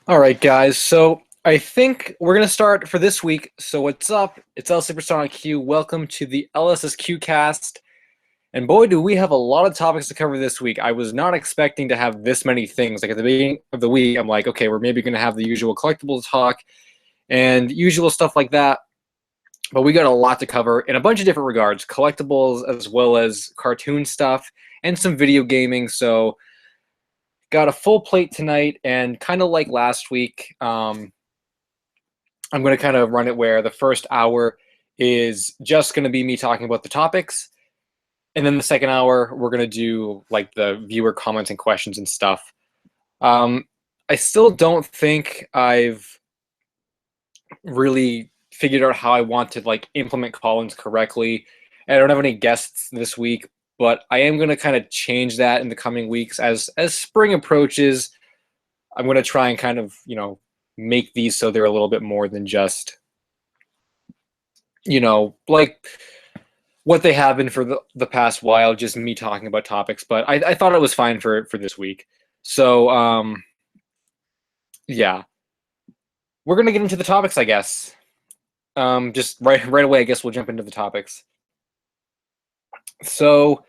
All right, guys. So I think we're gonna start for this week. So what's up? It's LSuperSonicQ. Welcome to the LSSQCast. And boy, do we have a lot of topics to cover this week. I was not expecting to have this many things. Like at the beginning of the week, I'm like, okay, we're maybe gonna have the usual collectibles talk and usual stuff like that. But we got a lot to cover in a bunch of different regards, collectibles as well as cartoon stuff and some video gaming. So got a full plate tonight, and kind of like last week, I'm going to kind of run it where the first hour is just going to be me talking about the topics. And then the second hour, we're going to do like the viewer comments and questions and stuff. Um, I still don't think I've really figured out how I want to like implement call-ins correctly. And I don't have any guests this week, but I am going to kind of change that in the coming weeks as spring approaches. I'm going to try and kind of, make these so they're a little bit more than just, like what they have been for the past while, just me talking about topics. But I thought it was fine for this week. So, yeah, we're going to get into the topics, I guess. Just right away, I guess we'll jump into the topics. So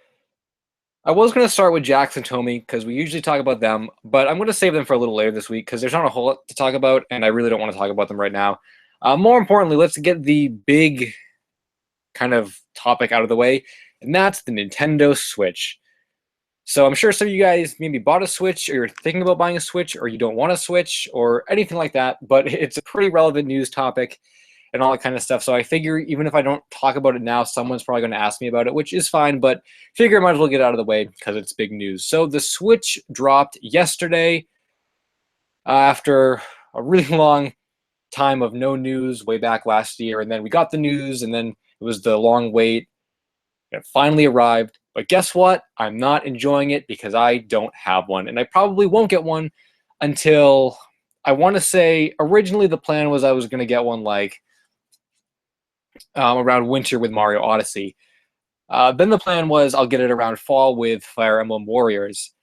I was going to start with Jax and Tommy because we usually talk about them, but I'm going to save them for a little later this week because there's not a whole lot to talk about, and I really don't want to talk about them right now. More importantly, let's get the big kind of topic out of the way, and that's the Nintendo Switch. So I'm sure some of you guys maybe bought a Switch, or you're thinking about buying a Switch, or you don't want a Switch, or anything like that, but it's a pretty relevant news topic and all that kind of stuff. So I figure even if I don't talk about it now, someone's probably going to ask me about it, which is fine, but figure I might as well get it out of the way because it's big news. So the Switch dropped yesterday after a really long time of no news way back last year. And then we got the news, and then it was the long wait. It finally arrived. But guess what? I'm not enjoying it because I don't have one. And I probably won't get one until, I want to say, originally the plan was I was going to get one like around winter with Mario Odyssey. Then the plan was I'll get it around fall with Fire Emblem Warriors.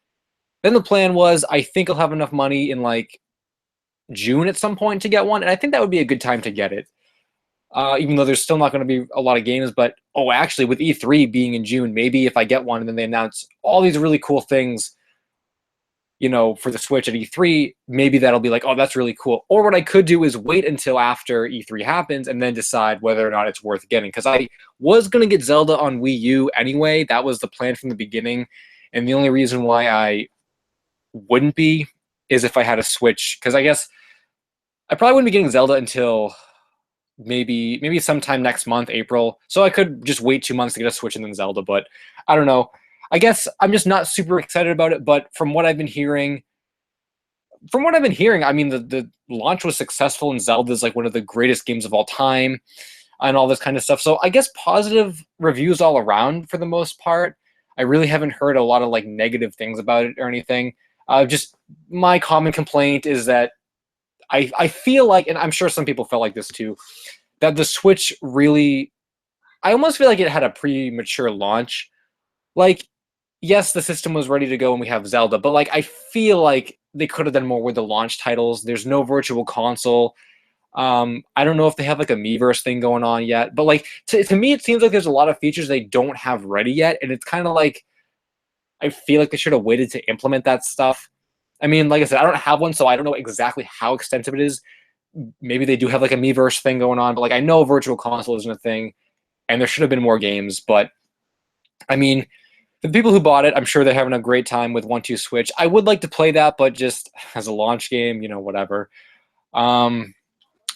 Then the plan was I think I'll have enough money in like June at some point to get one, and I think that would be a good time to get it. Even though there's still not going to be a lot of games, but actually, with E3 being in June, maybe if I get one and then they announce all these really cool things, for the Switch at E3, maybe that'll be like, oh, that's really cool. Or what I could do is wait until after E3 happens and then decide whether or not it's worth getting. Because I was going to get Zelda on Wii U anyway. That was the plan from the beginning. And the only reason why I wouldn't be is if I had a Switch. Because I guess I probably wouldn't be getting Zelda until maybe sometime next month, April. So I could just wait 2 months to get a Switch and then Zelda. But I don't know. I guess I'm just not super excited about it, but from what I've been hearing, I mean, the launch was successful, and Zelda's like one of the greatest games of all time, and all this kind of stuff. So I guess positive reviews all around for the most part. I really haven't heard a lot of like negative things about it or anything. Just my common complaint is that I feel like, and I'm sure some people felt like this too, that the Switch really, I almost feel like it had a premature launch. Like, yes, the system was ready to go and we have Zelda, but like I feel like they could have done more with the launch titles. There's no virtual console. I don't know if they have like a Miiverse thing going on yet, but like to me, it seems like there's a lot of features they don't have ready yet, and it's kind of like I feel like they should have waited to implement that stuff. I mean, like I said, I don't have one, so I don't know exactly how extensive it is. Maybe they do have like a Miiverse thing going on, but like I know virtual console isn't a thing, and there should have been more games. But I mean, for the people who bought it, I'm sure they're having a great time with 1-2 Switch. I would like to play that, but just as a launch game, whatever.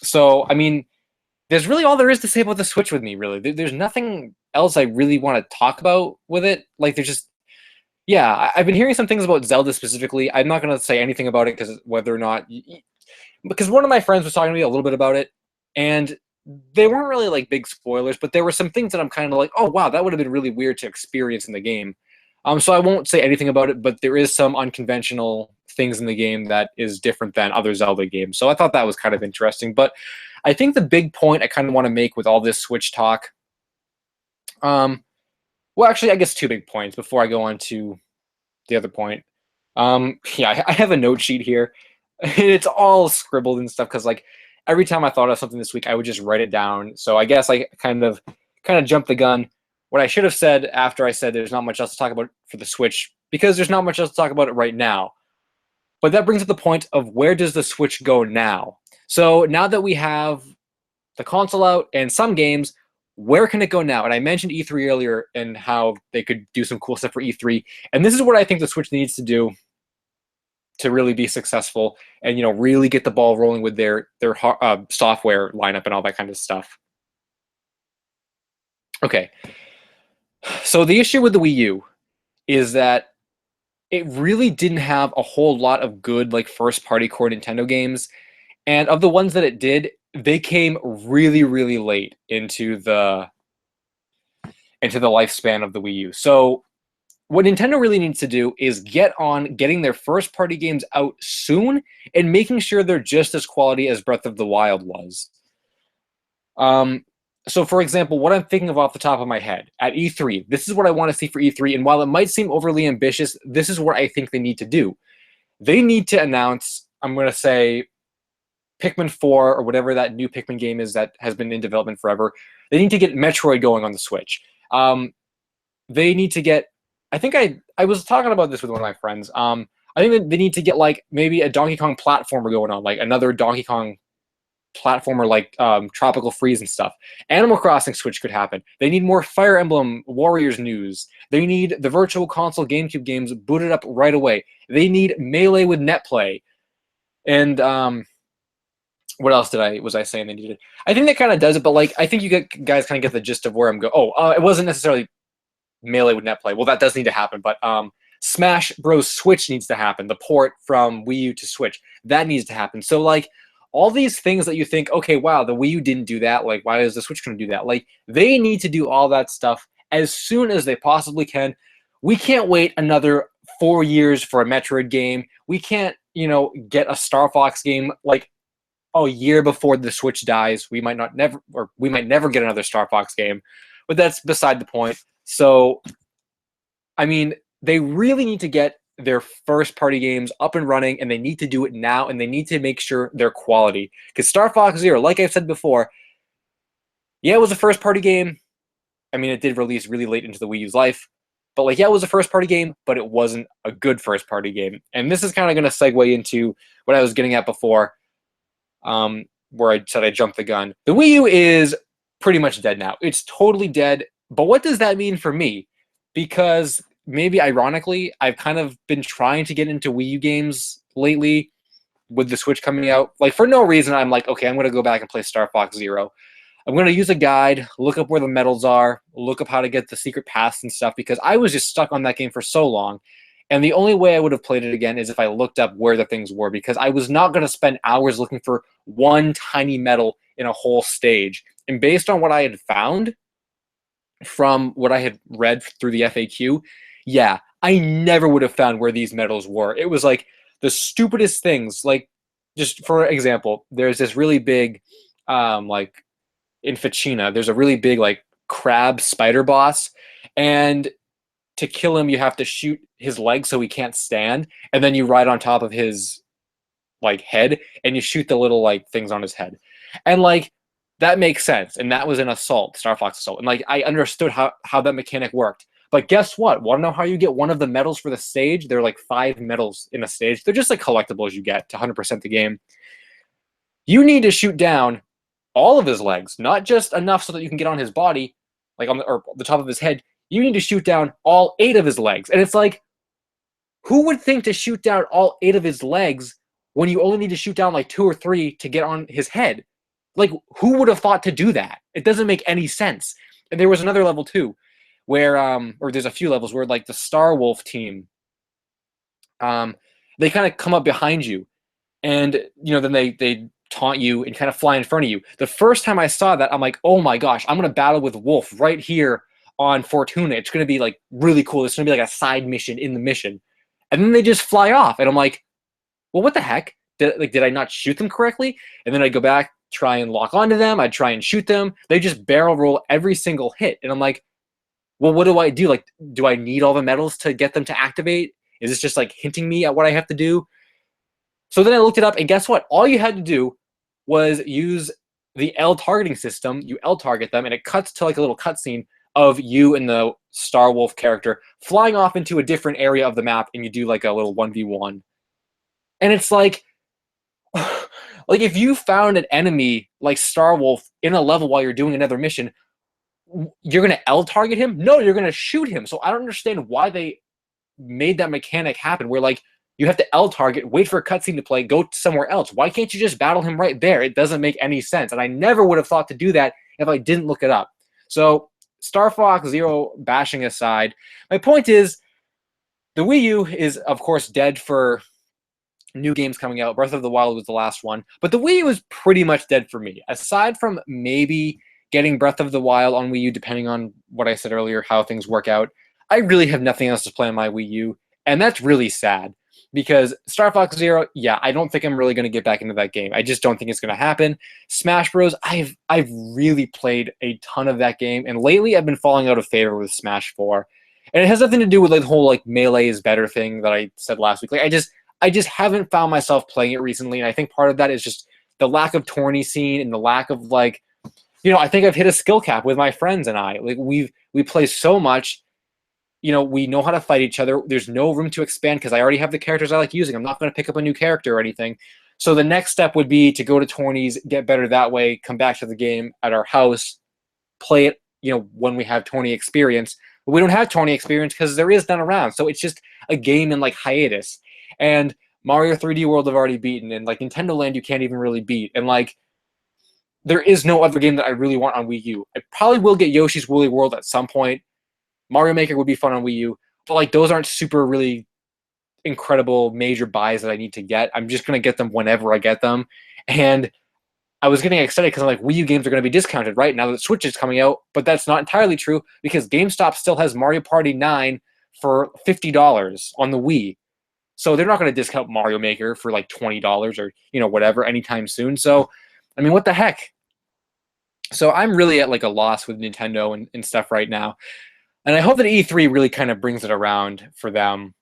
So, I mean, there's really all there is to say about the Switch with me, really. There's nothing else I really want to talk about with it. Like, there's just, yeah, I've been hearing some things about Zelda specifically. I'm not going to say anything about it because whether or not, because one of my friends was talking to me a little bit about it, and they weren't really like big spoilers, but there were some things that I'm kind of like, oh wow, that would have been really weird to experience in the game. So I won't say anything about it, but there is some unconventional things in the game that is different than other Zelda games. So I thought that was kind of interesting. But I think the big point I kind of want to make with all this Switch talk, well, actually, I guess two big points before I go on to the other point. Yeah, I have a note sheet here. It's all scribbled and stuff because like every time I thought of something this week, I would just write it down. So I guess I kind of jumped the gun. What I should have said after I said there's not much else to talk about for the Switch, because there's not much else to talk about it right now. But that brings up the point of where does the Switch go now? So now that we have the console out and some games, where can it go now? And I mentioned E3 earlier and how they could do some cool stuff for E3. And this is what I think the Switch needs to do to really be successful and really get the ball rolling with their software lineup and all that kind of stuff. Okay, so the issue with the Wii U is that it really didn't have a whole lot of good like first party core Nintendo games, and of the ones that it did, they came really really late into the lifespan of the Wii U. So what Nintendo really needs to do is get on getting their first party games out soon and making sure they're just as quality as Breath of the Wild was. So for example, what I'm thinking of off the top of my head at E3, this is what I want to see for E3. And while it might seem overly ambitious, this is what I think they need to do. They need to announce, I'm going to say, Pikmin 4 or whatever that new Pikmin game is that has been in development forever. They need to get Metroid going on the Switch. They need to get, I think I was talking about this with one of my friends. I think that they need to get like maybe a Donkey Kong platformer going on, like another Donkey Kong platformer like Tropical Freeze and stuff. Animal Crossing Switch could happen. They need more Fire Emblem Warriors news. They need the Virtual Console GameCube games booted up right away. They need Melee with NetPlay. And what else was I saying they needed? I think that kind of does it, but like I think you guys kind of get the gist of where I'm going. It wasn't necessarily Melee with NetPlay. Well, that does need to happen, but Smash Bros. Switch needs to happen. The port from Wii U to Switch, that needs to happen. So like all these things that you think, okay, wow, the Wii U didn't do that. Like, why is the Switch going to do that? Like, they need to do all that stuff as soon as they possibly can. We can't wait another 4 years for a Metroid game. We can't, get a Star Fox game like a year before the Switch dies. We might never get another Star Fox game, but that's beside the point. So, I mean, they really need to get their first party games up and running, and they need to do it now, and they need to make sure they're quality. Because Star Fox Zero, like I've said before, yeah, it was a first party game. I mean, it did release really late into the Wii U's life, but like, yeah, it was a first party game, but it wasn't a good first party game. And this is kind of going to segue into what I was getting at before, where I said I jumped the gun. The Wii U is pretty much dead now. It's totally dead. But what does that mean for me? Because maybe ironically, I've kind of been trying to get into Wii U games lately with the Switch coming out. Like, for no reason, I'm like, okay, I'm going to go back and play Star Fox Zero. I'm going to use a guide, look up where the medals are, look up how to get the secret paths and stuff, because I was just stuck on that game for so long. And the only way I would have played it again is if I looked up where the things were, because I was not going to spend hours looking for one tiny medal in a whole stage. And based on what I had found from what I had read through the FAQ, yeah, I never would have found where these medals were. It was like the stupidest things. Like, just for example, there's this really big, like in Ficina, there's a really big like crab spider boss, and to kill him, you have to shoot his leg so he can't stand, and then you ride on top of his like head, and you shoot the little like things on his head, and like that makes sense. And that was an Assault, Star Fox Assault, and like I understood how that mechanic worked. But guess what? Want to know how you get one of the medals for the stage? There are like 5 medals in a stage. They're just like collectibles you get to 100% the game. You need to shoot down all of his legs, not just enough so that you can get on his body, like on the top of his head. You need to shoot down all 8 of his legs. And it's like, who would think to shoot down all 8 of his legs when you only need to shoot down like 2 or 3 to get on his head? Like, who would have thought to do that? It doesn't make any sense. And there was another level too, where or there's a few levels where like the Star Wolf team, they kind of come up behind you, and then they taunt you and kind of fly in front of you. The first time I saw that, I'm like, oh my gosh, I'm gonna battle with Wolf right here on Fortuna. It's gonna be like really cool. It's gonna be like a side mission in the mission, and then they just fly off, and I'm like, well, what the heck? Did I not shoot them correctly? And then I go back, try and lock onto them. I try and shoot them. They just barrel roll every single hit, and I'm like, well, what do I do? Like, do I need all the medals to get them to activate? Is this just like hinting me at what I have to do? So then I looked it up, and guess what? All you had to do was use the L targeting system. You L target them, and it cuts to like a little cutscene of you and the Star Wolf character flying off into a different area of the map, and you do like a little 1v1. And it's like, like if you found an enemy like Star Wolf in a level while you're doing another mission, you're gonna L target him? No, you're gonna shoot him. So I don't understand why they made that mechanic happen where like you have to L target, wait for a cutscene to play, go somewhere else. Why can't you just battle him right there? It doesn't make any sense. And I never would have thought to do that if I didn't look it up. So Star Fox Zero bashing aside, my point is the Wii U is of course dead for new games coming out. Breath of the Wild was the last one, but the Wii U is pretty much dead for me. Aside from maybe getting Breath of the Wild on Wii U, depending on what I said earlier, how things work out, I really have nothing else to play on my Wii U, and that's really sad because Star Fox Zero, yeah, I don't think I'm really going to get back into that game. I just don't think it's going to happen. Smash Bros, I've really played a ton of that game, and lately I've been falling out of favor with Smash 4. And it has nothing to do with like the whole like melee is better thing that I said last week. Like I just haven't found myself playing it recently, and I think part of that is just the lack of tourney scene and the lack of like, I think I've hit a skill cap with my friends and I. Like we play so much. We know how to fight each other. There's no room to expand because I already have the characters I like using. I'm not going to pick up a new character or anything. So the next step would be to go to tourneys, get better that way, come back to the game at our house, play it, when we have tourney experience. But we don't have tourney experience because there is none around. So it's just a game in like hiatus. And Mario 3D World I've already beaten, and like Nintendo Land you can't even really beat. And like there is no other game that I really want on Wii U. I probably will get Yoshi's Woolly World at some point. Mario Maker would be fun on Wii U, but like those aren't super really incredible major buys that I need to get. I'm just gonna get them whenever I get them. And I was getting excited because I'm like, Wii U games are gonna be discounted right now that Switch is coming out, but that's not entirely true because GameStop still has Mario Party 9 for $50 on the Wii. So they're not gonna discount Mario Maker for like $20 or whatever anytime soon. So I mean, what the heck? So I'm really at like a loss with Nintendo and stuff right now. And I hope that E3 really kind of brings it around for them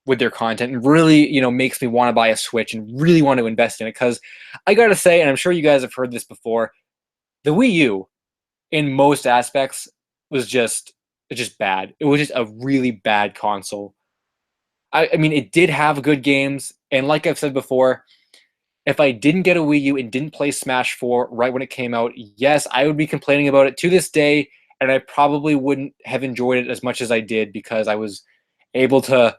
with their content and really, makes me want to buy a Switch and really want to invest in it. Because I got to say, and I'm sure you guys have heard this before, the Wii U, in most aspects, was just bad. It was just a really bad console. I mean, it did have good games. And like I've said before, if I didn't get a Wii U and didn't play Smash 4 right when it came out, yes, I would be complaining about it to this day. And I probably wouldn't have enjoyed it as much as I did because I was able to,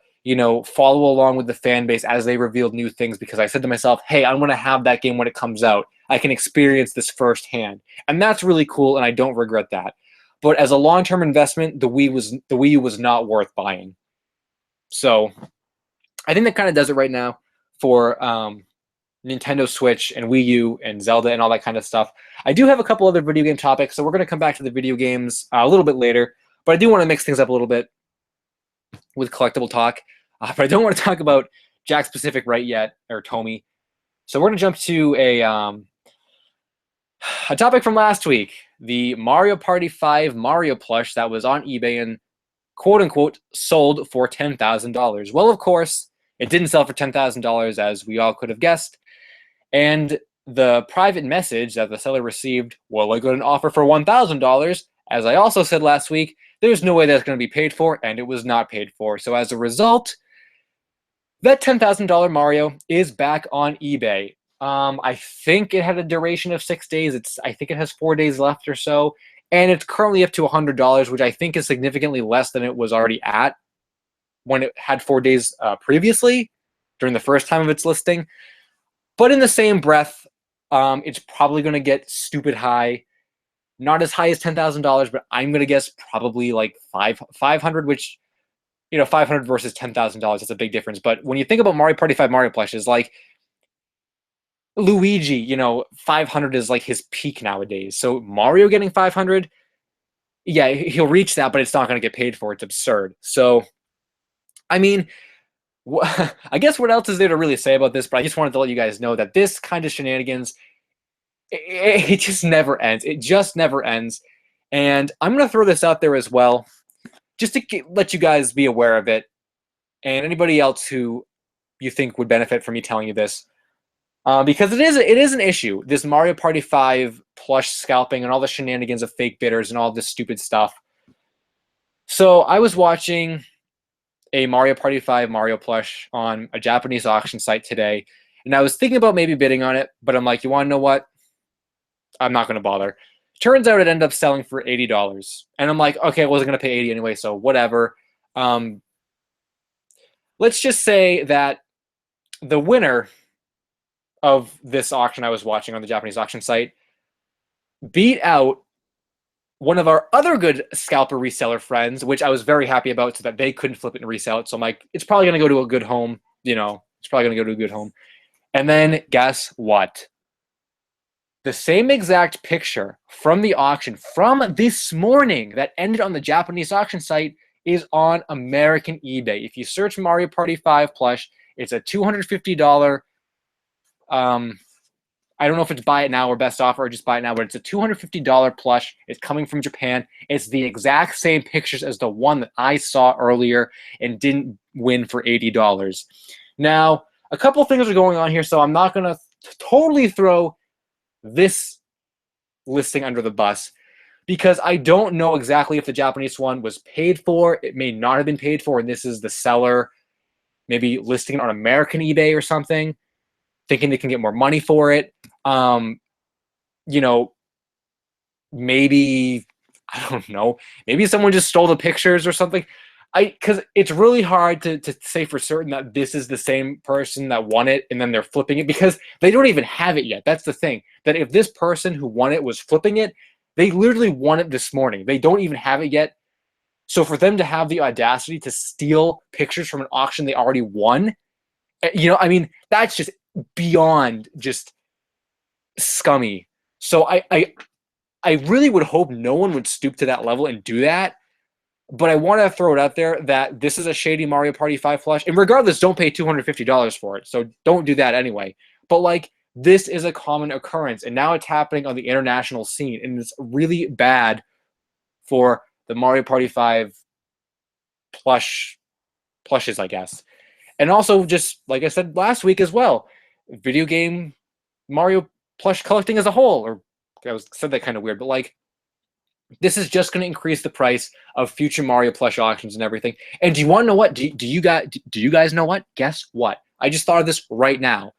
follow along with the fan base as they revealed new things because I said to myself, hey, I'm going to have that game when it comes out. I can experience this firsthand. And that's really cool, and I don't regret that. But as a long-term investment, the Wii U was not worth buying. So I think that kind of does it right now for Nintendo Switch and Wii U and Zelda and all that kind of stuff. I do have a couple other video game topics, so we're going to come back to the video games a little bit later. But I do want to mix things up a little bit with collectible talk. But I don't want to talk about Jack Specific right yet, or Tomy. So we're going to jump to a topic from last week. The Mario Party 5 Mario plush that was on eBay and quote-unquote sold for $10,000. Well, of course, it didn't sell for $10,000 as we all could have guessed. And the private message that the seller received, well, I got an offer for $1,000. As I also said last week, there's no way that's going to be paid for, and it was not paid for. So as a result, that $10,000 Mario is back on eBay. I think it had a duration of 6 days. I think it has 4 days left or so, and it's currently up to $100, which I think is significantly less than it was already at when it had 4 days previously during the first time of its listing. But in the same breath, it's probably going to get stupid high. Not as high as $10,000, but I'm going to guess probably like 500, which, 500 versus $10,000, that's a big difference. But when you think about Mario Party 5 Mario plushes, like Luigi, 500 is like his peak nowadays. So Mario getting 500, yeah, he'll reach that, but it's not going to get paid for. It's absurd. So, I mean, I guess what else is there to really say about this, but I just wanted to let you guys know that this kind of shenanigans, it just never ends. It just never ends. And I'm going to throw this out there as well, just to let you guys be aware of it. And anybody else who, you think would benefit from me telling you this. Because it is an issue. This Mario Party 5 plush scalping and all the shenanigans of fake bidders and all this stupid stuff. So I was watching a Mario Party 5 Mario plush on a Japanese auction site today, and I was thinking about maybe bidding on it, but I'm like, you want to know what? I'm not going to bother. Turns out it ended up selling for $80. And I'm like, okay, I wasn't going to pay $80 anyway, so whatever. Let's just say that the winner of this auction I was watching on the Japanese auction site beat out one of our other good scalper reseller friends, which I was very happy about, so that they couldn't flip it and resell it. So I'm like, it's probably going to go to a good home. It's probably going to go to a good home. And then guess what? The same exact picture from the auction from this morning that ended on the Japanese auction site is on American eBay. If you search Mario Party 5 plush, it's a $250. I don't know if it's buy it now or best offer or just buy it now, but it's a $250 plush. It's coming from Japan. It's the exact same pictures as the one that I saw earlier and didn't win for $80. Now, a couple things are going on here, so I'm not going to totally throw this listing under the bus because I don't know exactly if the Japanese one was paid for. It may not have been paid for, and this is the seller maybe listing it on American eBay or something, thinking they can get more money for it. Maybe, I don't know, maybe someone just stole the pictures or something. Because it's really hard to say for certain that this is the same person that won it and then they're flipping it because they don't even have it yet. That's the thing. That if this person who won it was flipping it, they literally won it this morning. They don't even have it yet. So for them to have the audacity to steal pictures from an auction they already won, that's just beyond just scummy. So I really would hope no one would stoop to that level and do that. But I want to throw it out there that this is a shady Mario Party 5 plush. And regardless, don't pay $250 for it. So don't do that anyway. But this is a common occurrence. And now it's happening on the international scene. And it's really bad for the Mario Party 5 plushes, I guess. And also, just like I said last week as well, video game Mario plush collecting as a whole. Or I said that kind of weird, but this is just going to increase the price of future Mario plush auctions and everything. And do you want to know what? Do you guys know what? Guess what? I just thought of this right now.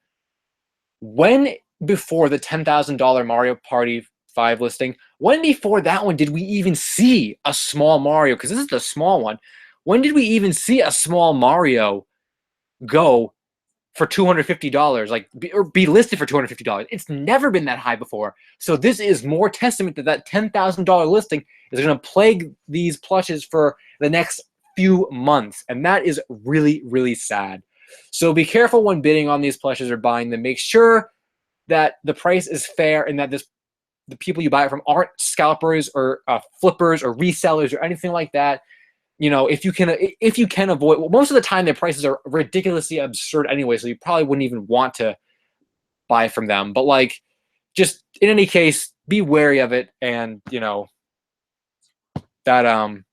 When before the $10,000 Mario Party 5 listing, when before that one did we even see a small Mario? Because this is the small one. When did we even see a small Mario go for $250, or be listed for $250? It's never been that high before. So this is more testament that $10,000 listing is going to plague these plushes for the next few months. And that is really, really sad. So be careful when bidding on these plushes or buying them. Make sure that the price is fair and that the people you buy it from aren't scalpers or flippers or resellers or anything like that. If you can avoid, well, most of the time their prices are ridiculously absurd anyway, so you probably wouldn't even want to buy from them. But just in any case, be wary of it, and that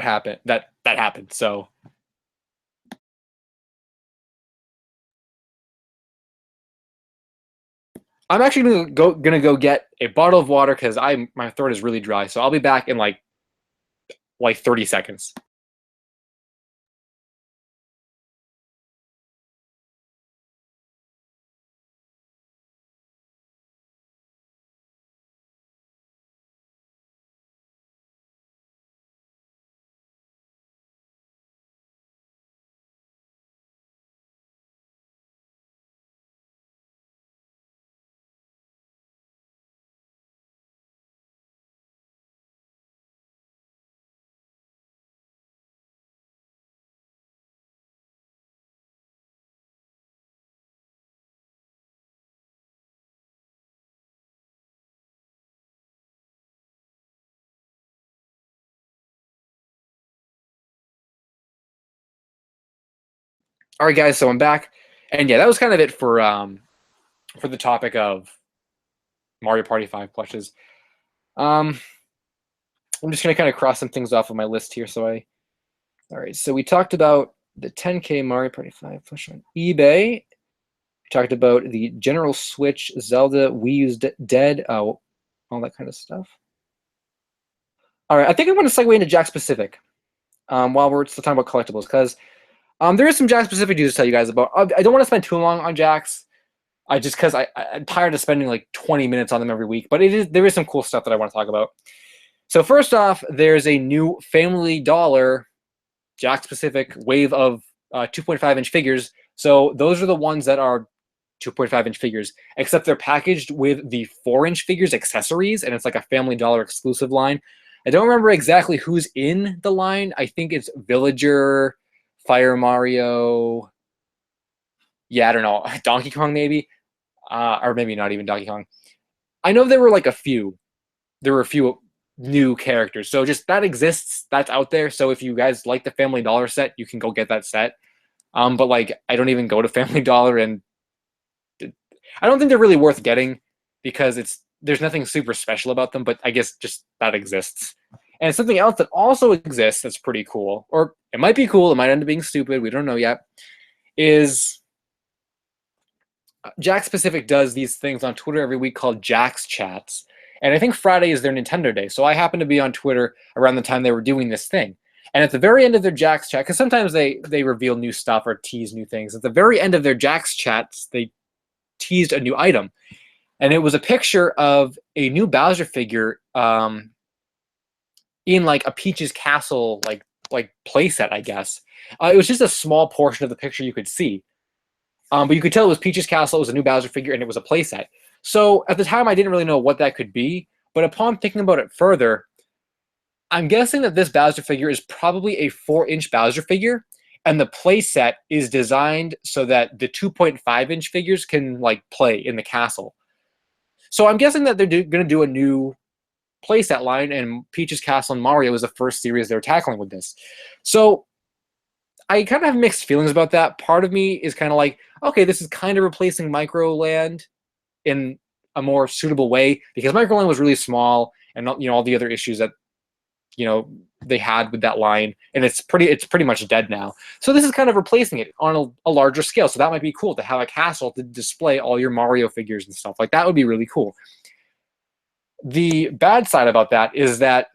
happened. That happened. So I'm actually gonna go get a bottle of water because my throat is really dry. So I'll be back in like 30 seconds. All right, guys. So I'm back, and yeah, that was kind of it for the topic of Mario Party 5 plushes. I'm just gonna kind of cross some things off of my list here. All right. So we talked about the 10K Mario Party 5 push on eBay. We talked about the General Switch, Zelda, Wii U's Dead, all that kind of stuff. All right, I think I'm going to segue into Jack Specific while we're still talking about collectibles, because there is some Jack Specific news to tell you guys about. I don't want to spend too long on Jacks, just because I'm tired of spending like 20 minutes on them every week, but there is some cool stuff that I want to talk about. So first off, there's a new Family Dollar Jack Specific wave of 2.5-inch figures. So those are the ones that are 2.5-inch figures, except they're packaged with the 4-inch figures accessories, and it's like a Family Dollar exclusive line. I don't remember exactly who's in the line. I think it's Villager, Fire Mario. Yeah, I don't know. Donkey Kong maybe, or maybe not even Donkey Kong. I know there were like a few. There were a few new characters. So just that exists. That's out there. So if you guys like the Family Dollar set, you can go get that set. But like, I don't even go to Family Dollar, and I don't think they're really worth getting because there's nothing super special about them, but I guess just that exists. And something else that also exists that's pretty cool, or it might be cool, it might end up being stupid, we don't know yet, is Jack Specific does these things on Twitter every week called Jack's Chats. And I think Friday is their Nintendo Day. So I happened to be on Twitter around the time they were doing this thing. And at the very end of their Jack's Chat, because sometimes they reveal new stuff or tease new things, at the very end of their Jack's Chats, they teased a new item. And it was a picture of a new Bowser figure in like a Peach's Castle like playset, I guess. It was just a small portion of the picture you could see. But you could tell it was Peach's Castle, it was a new Bowser figure, and it was a playset. So at the time, I didn't really know what that could be. But upon thinking about it further, I'm guessing that this Bowser figure is probably a 4-inch Bowser figure, and the playset is designed so that the 2.5-inch figures can like play in the castle. So I'm guessing that they're going to do a new playset line, and Peach's Castle and Mario is the first series they're tackling with this. So I kind of have mixed feelings about that. Part of me is kind of like, okay, this is kind of replacing Microland in a more suitable way, because Microland was really small, and all the other issues that they had with that line, and it's pretty much dead now. So this is kind of replacing it on a larger scale. So that might be cool to have a castle to display all your Mario figures and stuff. Like that would be really cool. The bad side about that is that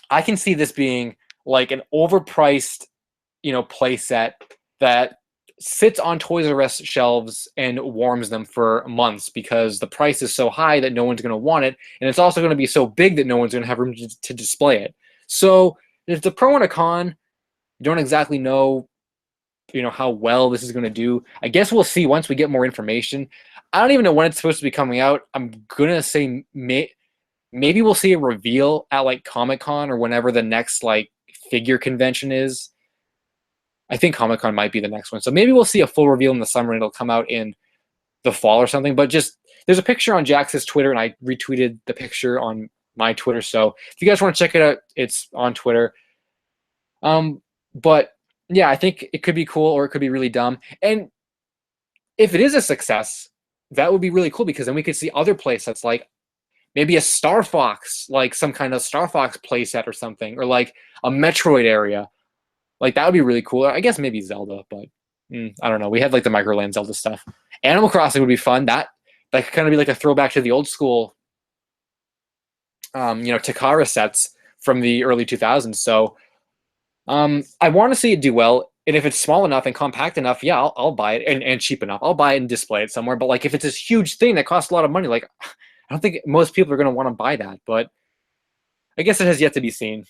I can see this being like an overpriced, play set that sits on Toys R Us shelves and warms them for months because the price is so high that no one's going to want it, and it's also going to be so big that no one's going to have room to display it. So it's a pro and a con. You don't exactly know, how well this is going to do. I guess we'll see once we get more information. I don't even know when it's supposed to be coming out. I'm gonna say maybe we'll see a reveal at like Comic-Con or whenever the next like figure convention is. I think Comic-Con might be the next one. So maybe we'll see a full reveal in the summer and it'll come out in the fall or something. But just there's a picture on Jax's Twitter, and I retweeted the picture on my Twitter. So if you guys want to check it out, it's on Twitter. But yeah, I think it could be cool or it could be really dumb. And if it is a success, that would be really cool, because then we could see other playsets, like maybe a Star Fox, like some kind of Star Fox playset or something, or like a Metroid area. Like that would be really cool. I guess maybe Zelda, but I don't know. We had like the Microland Zelda stuff. Animal Crossing would be fun. That could kind of be like a throwback to the old school, Takara sets from the early 2000s. So I want to see it do well. And if it's small enough and compact enough, yeah, I'll buy it, and cheap enough. I'll buy it and display it somewhere. But like if it's this huge thing that costs a lot of money, like I don't think most people are going to want to buy that. But I guess it has yet to be seen.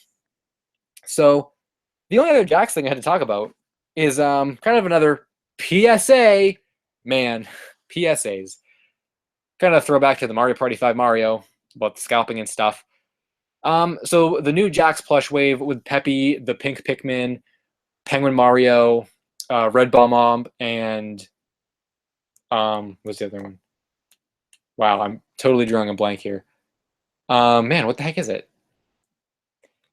So the only other Jax thing I had to talk about is kind of another PSA. Man, PSAs. Kind of throwback to the Mario Party 5 Mario about the scalping and stuff. So the new Jax plush wave with Peppy, the Pink Pikmin, Penguin Mario, Red Bomb, and what's the other one? Wow, I'm totally drawing a blank here. Man, what the heck is it?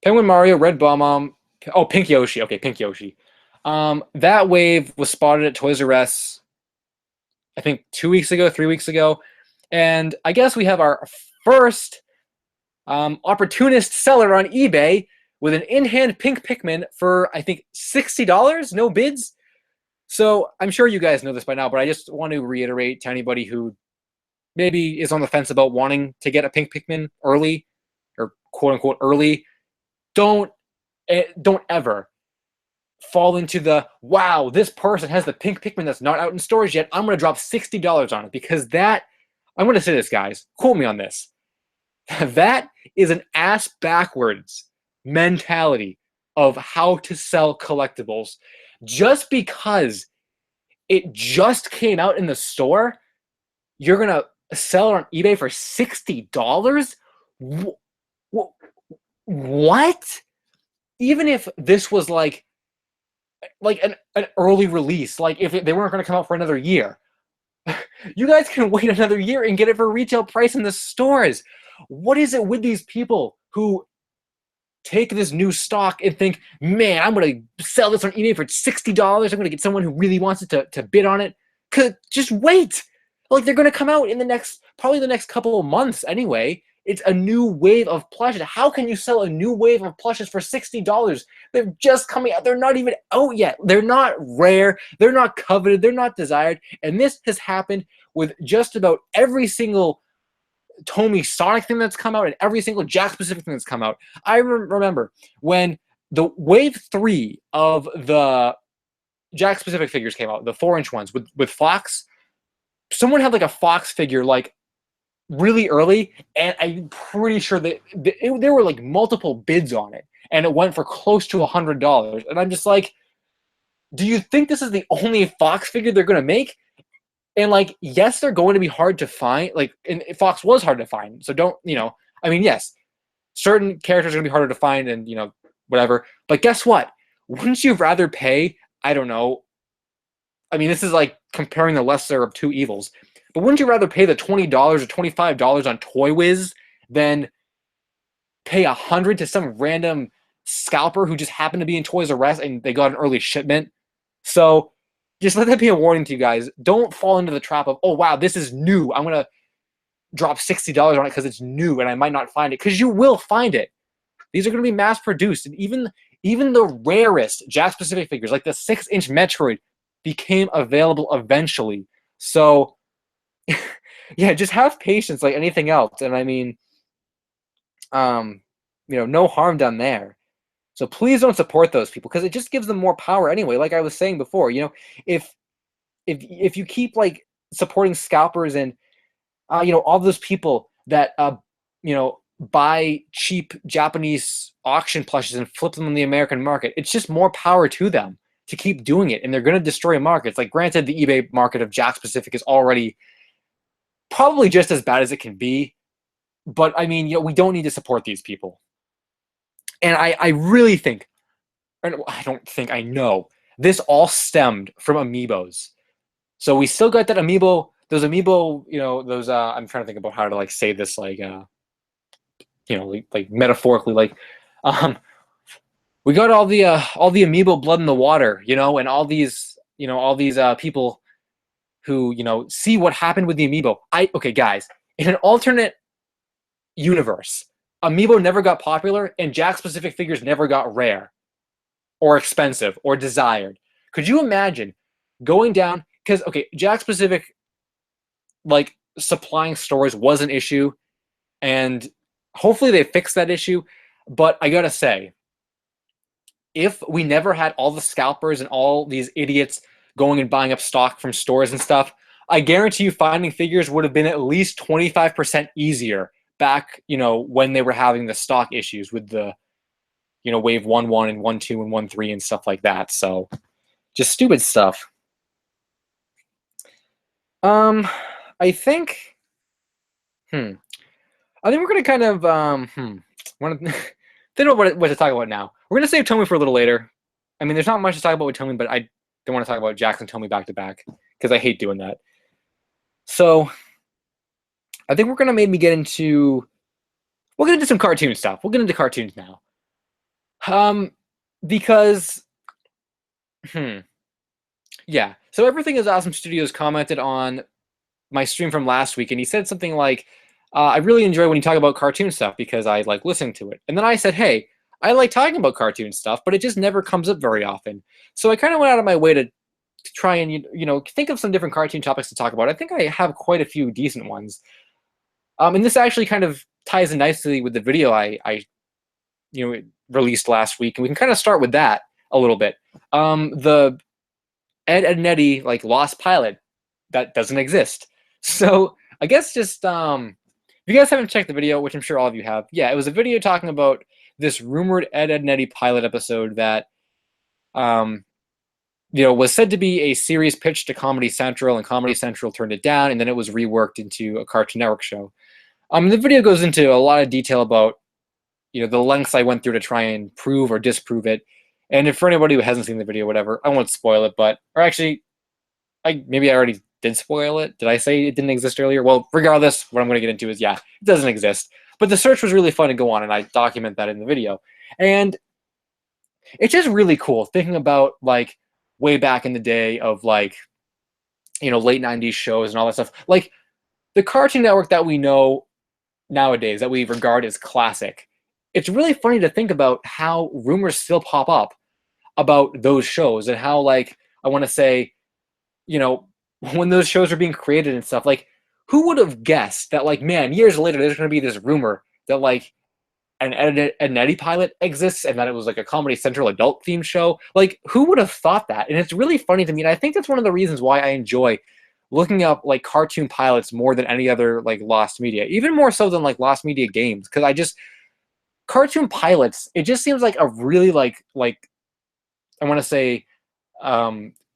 Penguin Mario, Red Bomb, oh, Pink Yoshi. Okay, Pink Yoshi. That wave was spotted at Toys R Us, I think 3 weeks ago. And I guess we have our first opportunist seller on eBay with an in-hand pink Pikmin for, I think, $60, no bids. So I'm sure you guys know this by now, but I just want to reiterate to anybody who maybe is on the fence about wanting to get a pink Pikmin early, or quote unquote early, don't ever fall into the, wow, this person has the pink Pikmin that's not out in stores yet, I'm going to drop $60 on it, because that, I'm going to say this, guys, quote me on this, that is an ass backwards mentality of how to sell collectibles. Just because it just came out in the store, you're going to sell it on eBay for $60? What? Even if this was like an early release, like if they weren't going to come out for another year, you guys can wait another year and get it for retail price in the stores. What is it with these people who take this new stock and think, man, I'm going to sell this on eBay for $60. I'm going to get someone who really wants it to bid on it. Just wait. Like, they're going to come out in probably the next couple of months anyway. It's a new wave of plushes. How can you sell a new wave of plushes for $60? They're just coming out. They're not even out yet. They're not rare. They're not coveted. They're not desired. And this has happened with just about every single Tomy Sonic thing that's come out and every single Jack specific thing that's come out. I remember when the wave 3 of the Jack specific figures came out, the 4-inch ones with Fox. Someone had like a Fox figure like really early, and I'm pretty sure that there were like multiple bids on it, and it went for close to $100. And I'm just like, do you think this is the only Fox figure they're going to make? And like, yes, they're going to be hard to find. Like, and Fox was hard to find. So don't, I mean, yes, certain characters are going to be harder to find and, whatever. But guess what? Wouldn't you rather pay, I don't know, I mean, this is like comparing the lesser of two evils, but wouldn't you rather pay the $20 or $25 on Toy Wiz than pay $100 to some random scalper who just happened to be in Toys R Us and they got an early shipment? So just let that be a warning to you guys. Don't fall into the trap of, oh, wow, this is new. I'm going to drop $60 on it because it's new and I might not find it, because you will find it. These are going to be mass produced. And even the rarest Jack specific figures, like the 6-inch Metroid, became available eventually. So yeah, just have patience like anything else. And I mean, no harm done there. So please don't support those people, because it just gives them more power anyway. Like I was saying before, if you keep like supporting scalpers and all those people that buy cheap Japanese auction plushes and flip them on the American market, it's just more power to them to keep doing it, and they're going to destroy markets. Like, granted, the eBay market of Jack specific is already probably just as bad as it can be, but I mean, we don't need to support these people. And I really think, I don't think, I know, this all stemmed from amiibos. So we still got that amiibo, those amiibo, those, I'm trying to think about how to like say this, like, like metaphorically, like, we got all the amiibo blood in the water, and all these people who, see what happened with the amiibo. Okay, guys, in an alternate universe, amiibo never got popular and Jack specific figures never got rare or expensive or desired. Could you imagine going down, because, okay, Jack specific, like, supplying stores was an issue, and hopefully they fixed that issue. But I gotta say, if we never had all the scalpers and all these idiots going and buying up stock from stores and stuff, I guarantee you finding figures would have been at least 25% easier back, when they were having the stock issues with the, wave 1-1 and 1-2 and 1-3 and stuff like that. So just stupid stuff. I think we're going to kind of, think about what to talk about now. We're going to save Tomy for a little later. I mean, there's not much to talk about with Tomy, but I don't want to talk about Jackson Tomy back to back, because I hate doing that. So I think we're going to maybe we'll get into some cartoon stuff. We'll get into cartoons now. Because, yeah. So Everything is Awesome Studios commented on my stream from last week, and he said something like, I really enjoy when you talk about cartoon stuff because I like listening to it. And then I said, hey, I like talking about cartoon stuff, but it just never comes up very often. So I kind of went out of my way to try and think of some different cartoon topics to talk about. I think I have quite a few decent ones. And this actually kind of ties in nicely with the video I released last week, and we can kind of start with that a little bit. The Ed, Edd n Eddy like lost pilot that doesn't exist. So I guess just if you guys haven't checked the video, which I'm sure all of you have, yeah, it was a video talking about this rumored Ed, Edd n Eddy pilot episode that was said to be a series pitched to Comedy Central, and Comedy Central turned it down, and then it was reworked into a Cartoon Network show. The video goes into a lot of detail about the lengths I went through to try and prove or disprove it. And if for anybody who hasn't seen the video, whatever, I won't spoil it, or actually, maybe I already did spoil it. Did I say it didn't exist earlier? Well, regardless, what I'm going to get into is, yeah, it doesn't exist. But the search was really fun to go on, and I document that in the video. And it's just really cool thinking about, like, way back in the day of, like, late 90s shows and all that stuff. Like, the Cartoon Network that we know nowadays, that we regard as classic, it's really funny to think about how rumors still pop up about those shows, and how, like, I want to say, when those shows are being created and stuff, like, who would have guessed that, like, man, years later, there's going to be this rumor that, like, an Ed, Edd n Eddy pilot exists, and that it was, like, a Comedy Central adult-themed show? Like, who would have thought that? And it's really funny to me, and I think that's one of the reasons why I enjoy looking up, like, cartoon pilots more than any other, like, lost media. Even more so than, like, lost media games, because cartoon pilots, it just seems like a really, like I want to say,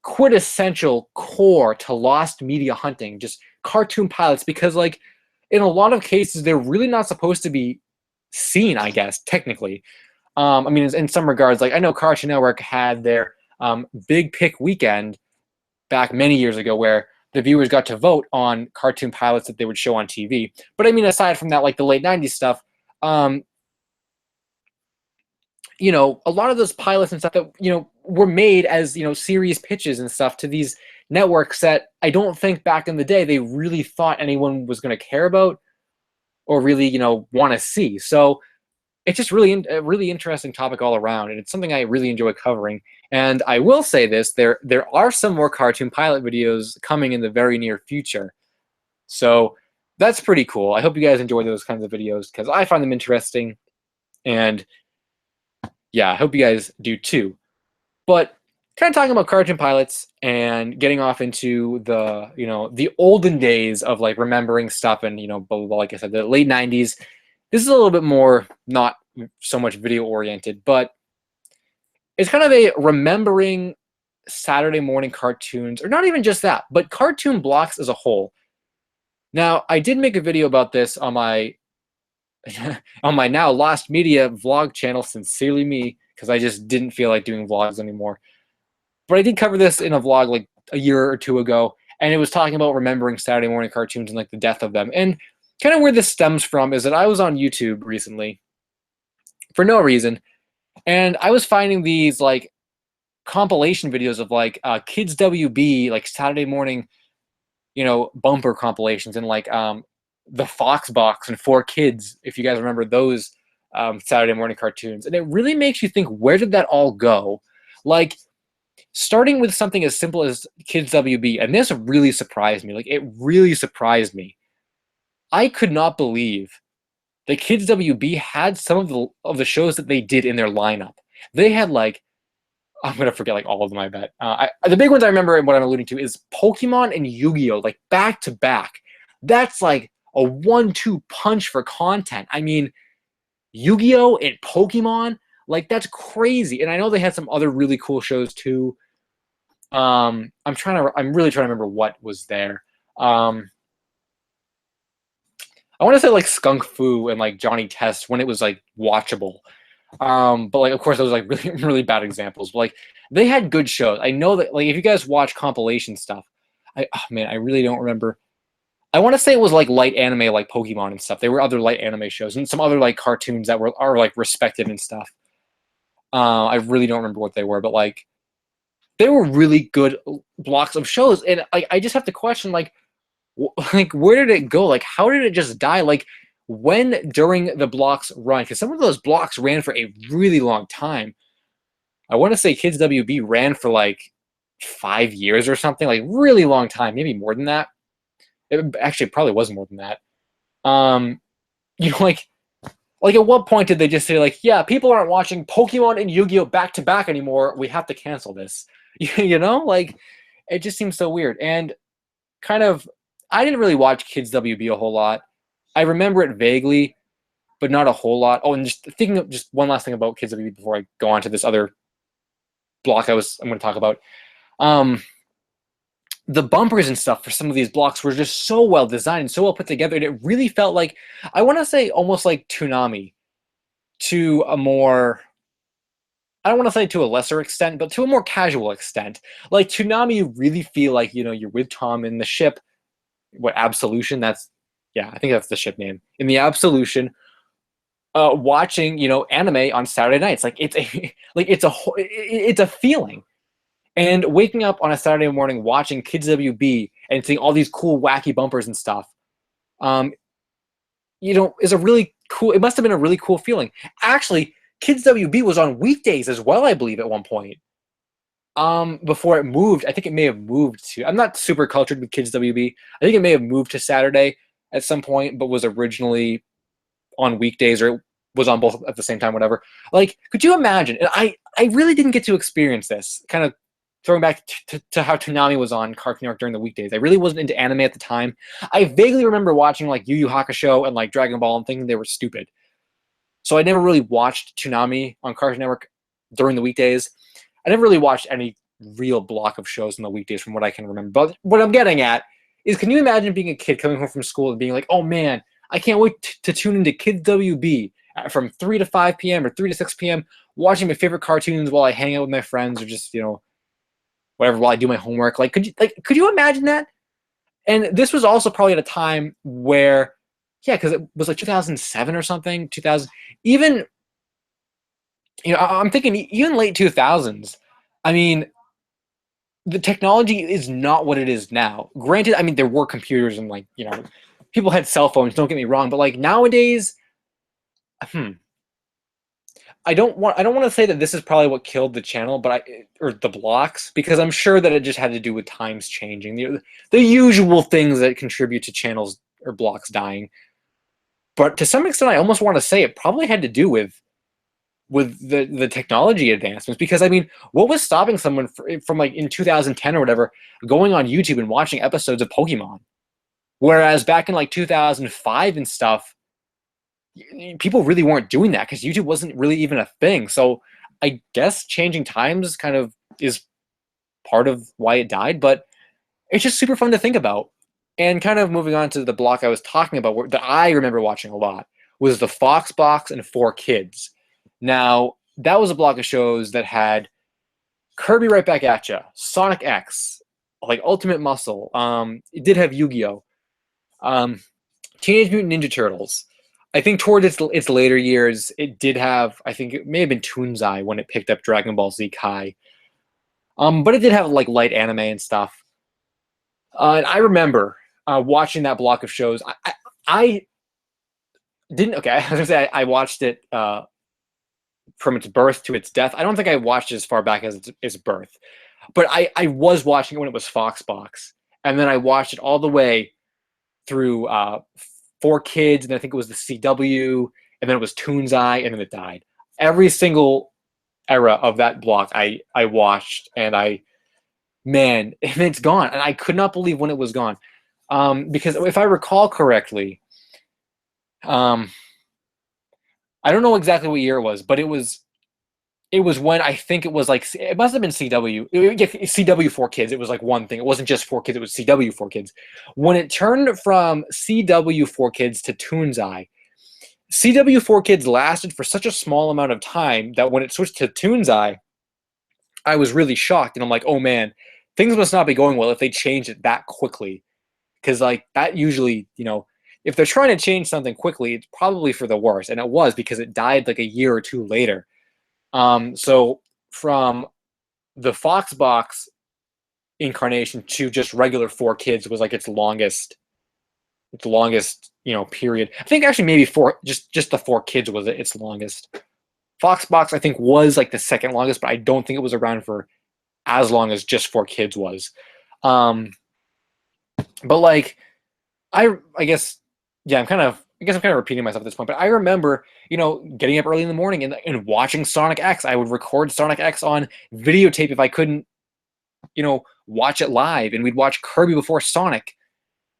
quintessential core to lost media hunting, just cartoon pilots, because, like, in a lot of cases, they're really not supposed to be seen, I guess, technically. I mean, in some regards, like, I know Cartoon Network had their Big Pick Weekend back many years ago, where the viewers got to vote on cartoon pilots that they would show on TV. But I mean, aside from that, like, the late 90s stuff, a lot of those pilots and stuff that, were made as, series pitches and stuff to these networks that I don't think back in the day they really thought anyone was going to care about or really, want to see. So it's just really a really interesting topic all around, and it's something I really enjoy covering. And I will say this, there are some more cartoon pilot videos coming in the very near future. So that's pretty cool. I hope you guys enjoy those kinds of videos, because I find them interesting. And yeah, I hope you guys do too. But kind of talking about cartoon pilots and getting off into the, the olden days of, like, remembering stuff and, blah, blah, blah, like I said, the late 90s. This is a little bit more not so much video oriented, but it's kind of a remembering Saturday morning cartoons, or not even just that, but cartoon blocks as a whole. Now, I did make a video about this on my on my now lost media vlog channel, Sincerely Me, because I just didn't feel like doing vlogs anymore. But I did cover this in a vlog like a year or two ago, and it was talking about remembering Saturday morning cartoons and, like, the death of them. And kind of where this stems from is that I was on YouTube recently for no reason, and I was finding these, like, compilation videos of, like, Kids WB, like, Saturday morning, bumper compilations, and, like, the Fox Box and 4Kids, if you guys remember those Saturday morning cartoons. And it really makes you think, where did that all go? Like, starting with something as simple as Kids WB, and this really surprised me. Like, it really surprised me. I could not believe that Kids WB had some of the shows that they did in their lineup. They had, like, I'm gonna forget, like, all of them, I bet. The big ones I remember, and what I'm alluding to, is Pokemon and Yu-Gi-Oh, like, back to back. That's like a 1-2 punch for content. I mean, Yu-Gi-Oh and Pokemon, like, that's crazy. And I know they had some other really cool shows too. I'm really trying to remember what was there. I want to say, like, Skunk Fu and, like, Johnny Test, when it was, like, watchable. But, like, of course, those, like, really, really bad examples. But, like, they had good shows. I know that, like, if you guys watch compilation stuff, I really don't remember. I want to say it was, like, light anime, like Pokemon and stuff. There were other light anime shows and some other, like, cartoons that are, like, respected and stuff. I really don't remember what they were, but, like, they were really good blocks of shows. And I just have to question, like, where did it go? Like, how did it just die? Like, when during the blocks run, because some of those blocks ran for a really long time. I want to say Kids WB ran for like 5 years or something, like really long time, maybe more than that. Actually, it probably was more than that. Um, you know, like at what point did they just say like, yeah, people aren't watching Pokemon and Yu-Gi-Oh back to back anymore. We have to cancel this. You know, like it just seems so weird. And kind of, I didn't really watch Kids WB a whole lot. I remember it vaguely, but not a whole lot. Oh, and just thinking of just one last thing about Kids WB before I go on to this other block I'm going to talk about. Um, the bumpers and stuff for some of these blocks were just so well designed and so well put together, and it really felt like, I want to say almost like Toonami, to a more, I don't want to say to a lesser extent, but to a more casual extent. Like Toonami, you really feel like, you know, you're with Tom in the ship. What, Absolution? That's, yeah, I think that's the ship name. In the Absolution, watching, you know, anime on Saturday nights. Like it's a like it's a feeling. And waking up on a Saturday morning watching Kids WB and seeing all these cool wacky bumpers and stuff, um, you know, is a really cool. It must have been a really cool feeling. Actually, Kids WB was on weekdays as well, I believe, at one point. Before it moved, I think it may have moved to. I'm not super cultured with Kids WB. I think it may have moved to Saturday at some point, but was originally on weekdays, or it was on both at the same time, whatever. Like, could you imagine? And I really didn't get to experience this. Kind of throwing back to how Toonami was on Cartoon Network during the weekdays. I really wasn't into anime at the time. I vaguely remember watching like Yu Yu Hakusho and like Dragon Ball and thinking they were stupid. So I never really watched Toonami on Cartoon Network during the weekdays. I never really watched any real block of shows in the weekdays from what I can remember. But what I'm getting at is, can you imagine being a kid coming home from school and being like, oh man, I can't wait to tune into Kids WB from 3 to 5 p.m. or 3 to 6 p.m., watching my favorite cartoons while I hang out with my friends, or just, you know, whatever, while I do my homework. Like, could you imagine that? And this was also probably at a time where, yeah, because it was like 2007 or something, 2000, even, you know, I'm thinking even late 2000s. I mean, the technology is not what it is now. Granted, I mean, there were computers and, like, you know, people had cell phones, don't get me wrong, but like nowadays, I don't want to say that this is probably what killed the channel, but or the blocks, because I'm sure that it just had to do with times changing, the usual things that contribute to channels or blocks dying. But to some extent, I almost want to say it probably had to do with the technology advancements, because I mean, what was stopping someone from like in 2010 or whatever going on YouTube and watching episodes of Pokemon, whereas back in like 2005 and stuff, people really weren't doing that because YouTube wasn't really even a thing. So I guess changing times kind of is part of why it died, but it's just super fun to think about. And kind of moving on to the block I was talking about, that I remember watching a lot, was the Fox Box and 4Kids. Now, that was a block of shows that had Kirby Right Back at Ya, Sonic X, like Ultimate Muscle. It did have Yu-Gi-Oh, Teenage Mutant Ninja Turtles. I think toward its later years, it did have, I think it may have been Toonzai when it picked up Dragon Ball Z Kai. But it did have like light anime and stuff. And I remember watching that block of shows. I didn't, okay, I was gonna say I watched it from its birth to its death. I don't think I watched it as far back as its birth, but I was watching it when it was Fox Box, and then I watched it all the way through 4Kids, and I think it was the CW, and then it was Toonzai, and then it died. Every single era of that block I watched, and man, and it's gone, and I could not believe when it was gone. Because if I recall correctly, I don't know exactly what year it was, but it was when, I think it was like, it must have been CW. Yeah, CW 4Kids. It was like one thing. It wasn't just 4Kids. It was CW 4Kids. When it turned from CW 4Kids to Toonzai, CW 4Kids lasted for such a small amount of time that when it switched to Toonzai, I was really shocked. And I'm like, oh man, things must not be going well if they change it that quickly. Because like that usually, you know, if they're trying to change something quickly, it's probably for the worse. And it was, because it died like a year or two later. So from the Fox Box incarnation to just regular 4Kids was like its longest its longest, period. I think actually maybe just the 4 Kids was its longest. Foxbox I think was like the second longest, but I don't think it was around for as long as just 4 Kids was. But like I guess yeah, I guess I'm kind of repeating myself at this point, but I remember, getting up early in the morning and watching Sonic X. I would record Sonic X on videotape if I couldn't, watch it live, and we'd watch Kirby before Sonic.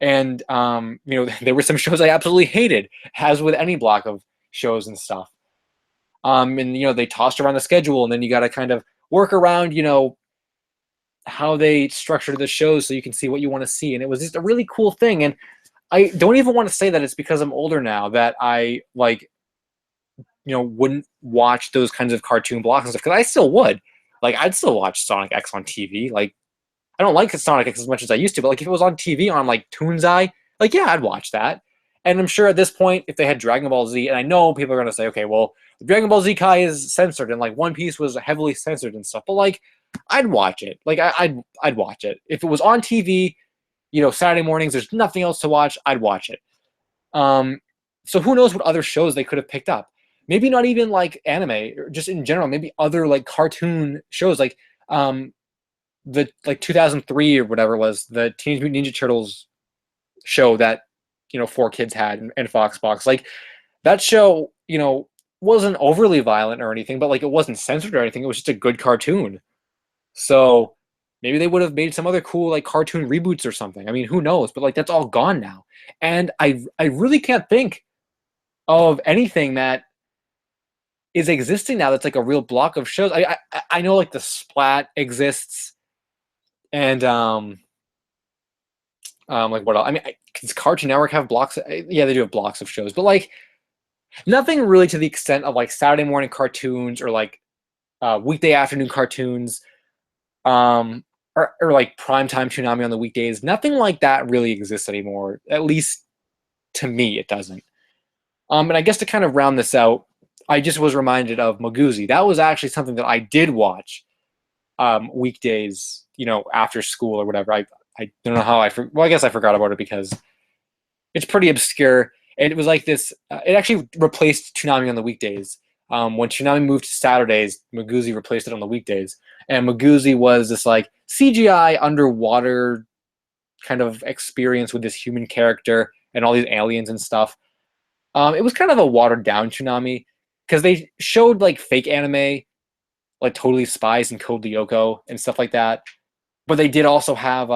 And there were some shows I absolutely hated, as with any block of shows and stuff. And they tossed around the schedule, and then you got to kind of work around, how they structured the shows so you can see what you want to see. And it was just a really cool thing. And I don't even want to say that it's because I'm older now that I wouldn't watch those kinds of cartoon blocks and stuff, because I still would. Like, I'd still watch Sonic X on TV. Like, I don't like Sonic X as much as I used to, but like if it was on TV on like Toonzai, like yeah, I'd watch that. And I'm sure at this point, if they had Dragon Ball Z, and I know people are gonna say, okay, well, Dragon Ball Z Kai is censored, and like One Piece was heavily censored and stuff, but like I'd watch it. Like I'd watch it if it was on TV. Saturday mornings, there's nothing else to watch, I'd watch it. So who knows what other shows they could have picked up? Maybe not even like anime, or just in general, maybe other like cartoon shows, like the 2003 or whatever it was, the Teenage Mutant Ninja Turtles show that 4 Kids had, and Foxbox. Like that show, wasn't overly violent or anything, but like it wasn't censored or anything. It was just a good cartoon. So maybe they would have made some other cool like cartoon reboots or something. I mean, who knows? But like that's all gone now, and I really can't think of anything that is existing now that's like a real block of shows. I know like the Splat exists. And like what else? I mean, does Cartoon Network have blocks? Yeah, they do have blocks of shows, but like nothing really to the extent of like Saturday morning cartoons or like weekday afternoon cartoons, or like primetime Toonami on the weekdays. Nothing like that really exists anymore. At least to me, it doesn't. And I guess to kind of round this out, I just was reminded of Maguzi. That was actually something that I did watch weekdays, after school or whatever. I don't know how I guess I forgot about it because it's pretty obscure. And it was like this, it actually replaced Toonami on the weekdays. When Toonami moved to Saturdays, Maguzi replaced it on the weekdays. And Maguzi was this like CGI underwater kind of experience with this human character and all these aliens and stuff. It was kind of a watered down Toonami because they showed like fake anime, like Totally Spies and Code Lyoko and stuff like that. But they did also have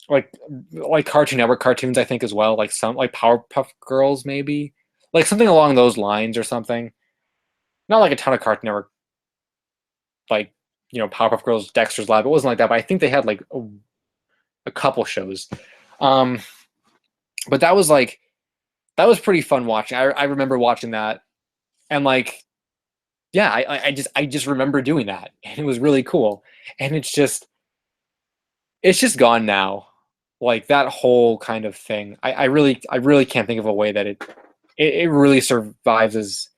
like Cartoon Network cartoons, I think, as well, like some like Powerpuff Girls, maybe like something along those lines or something. Not like a ton of Cartoon Network, like Powerpuff Girls, Dexter's Lab. It wasn't like that, but I think they had like a couple shows. But that was pretty fun watching. I remember watching that, and like, yeah, I just remember doing that, and it was really cool. And it's just gone now. Like that whole kind of thing. I really can't think of a way that it really survives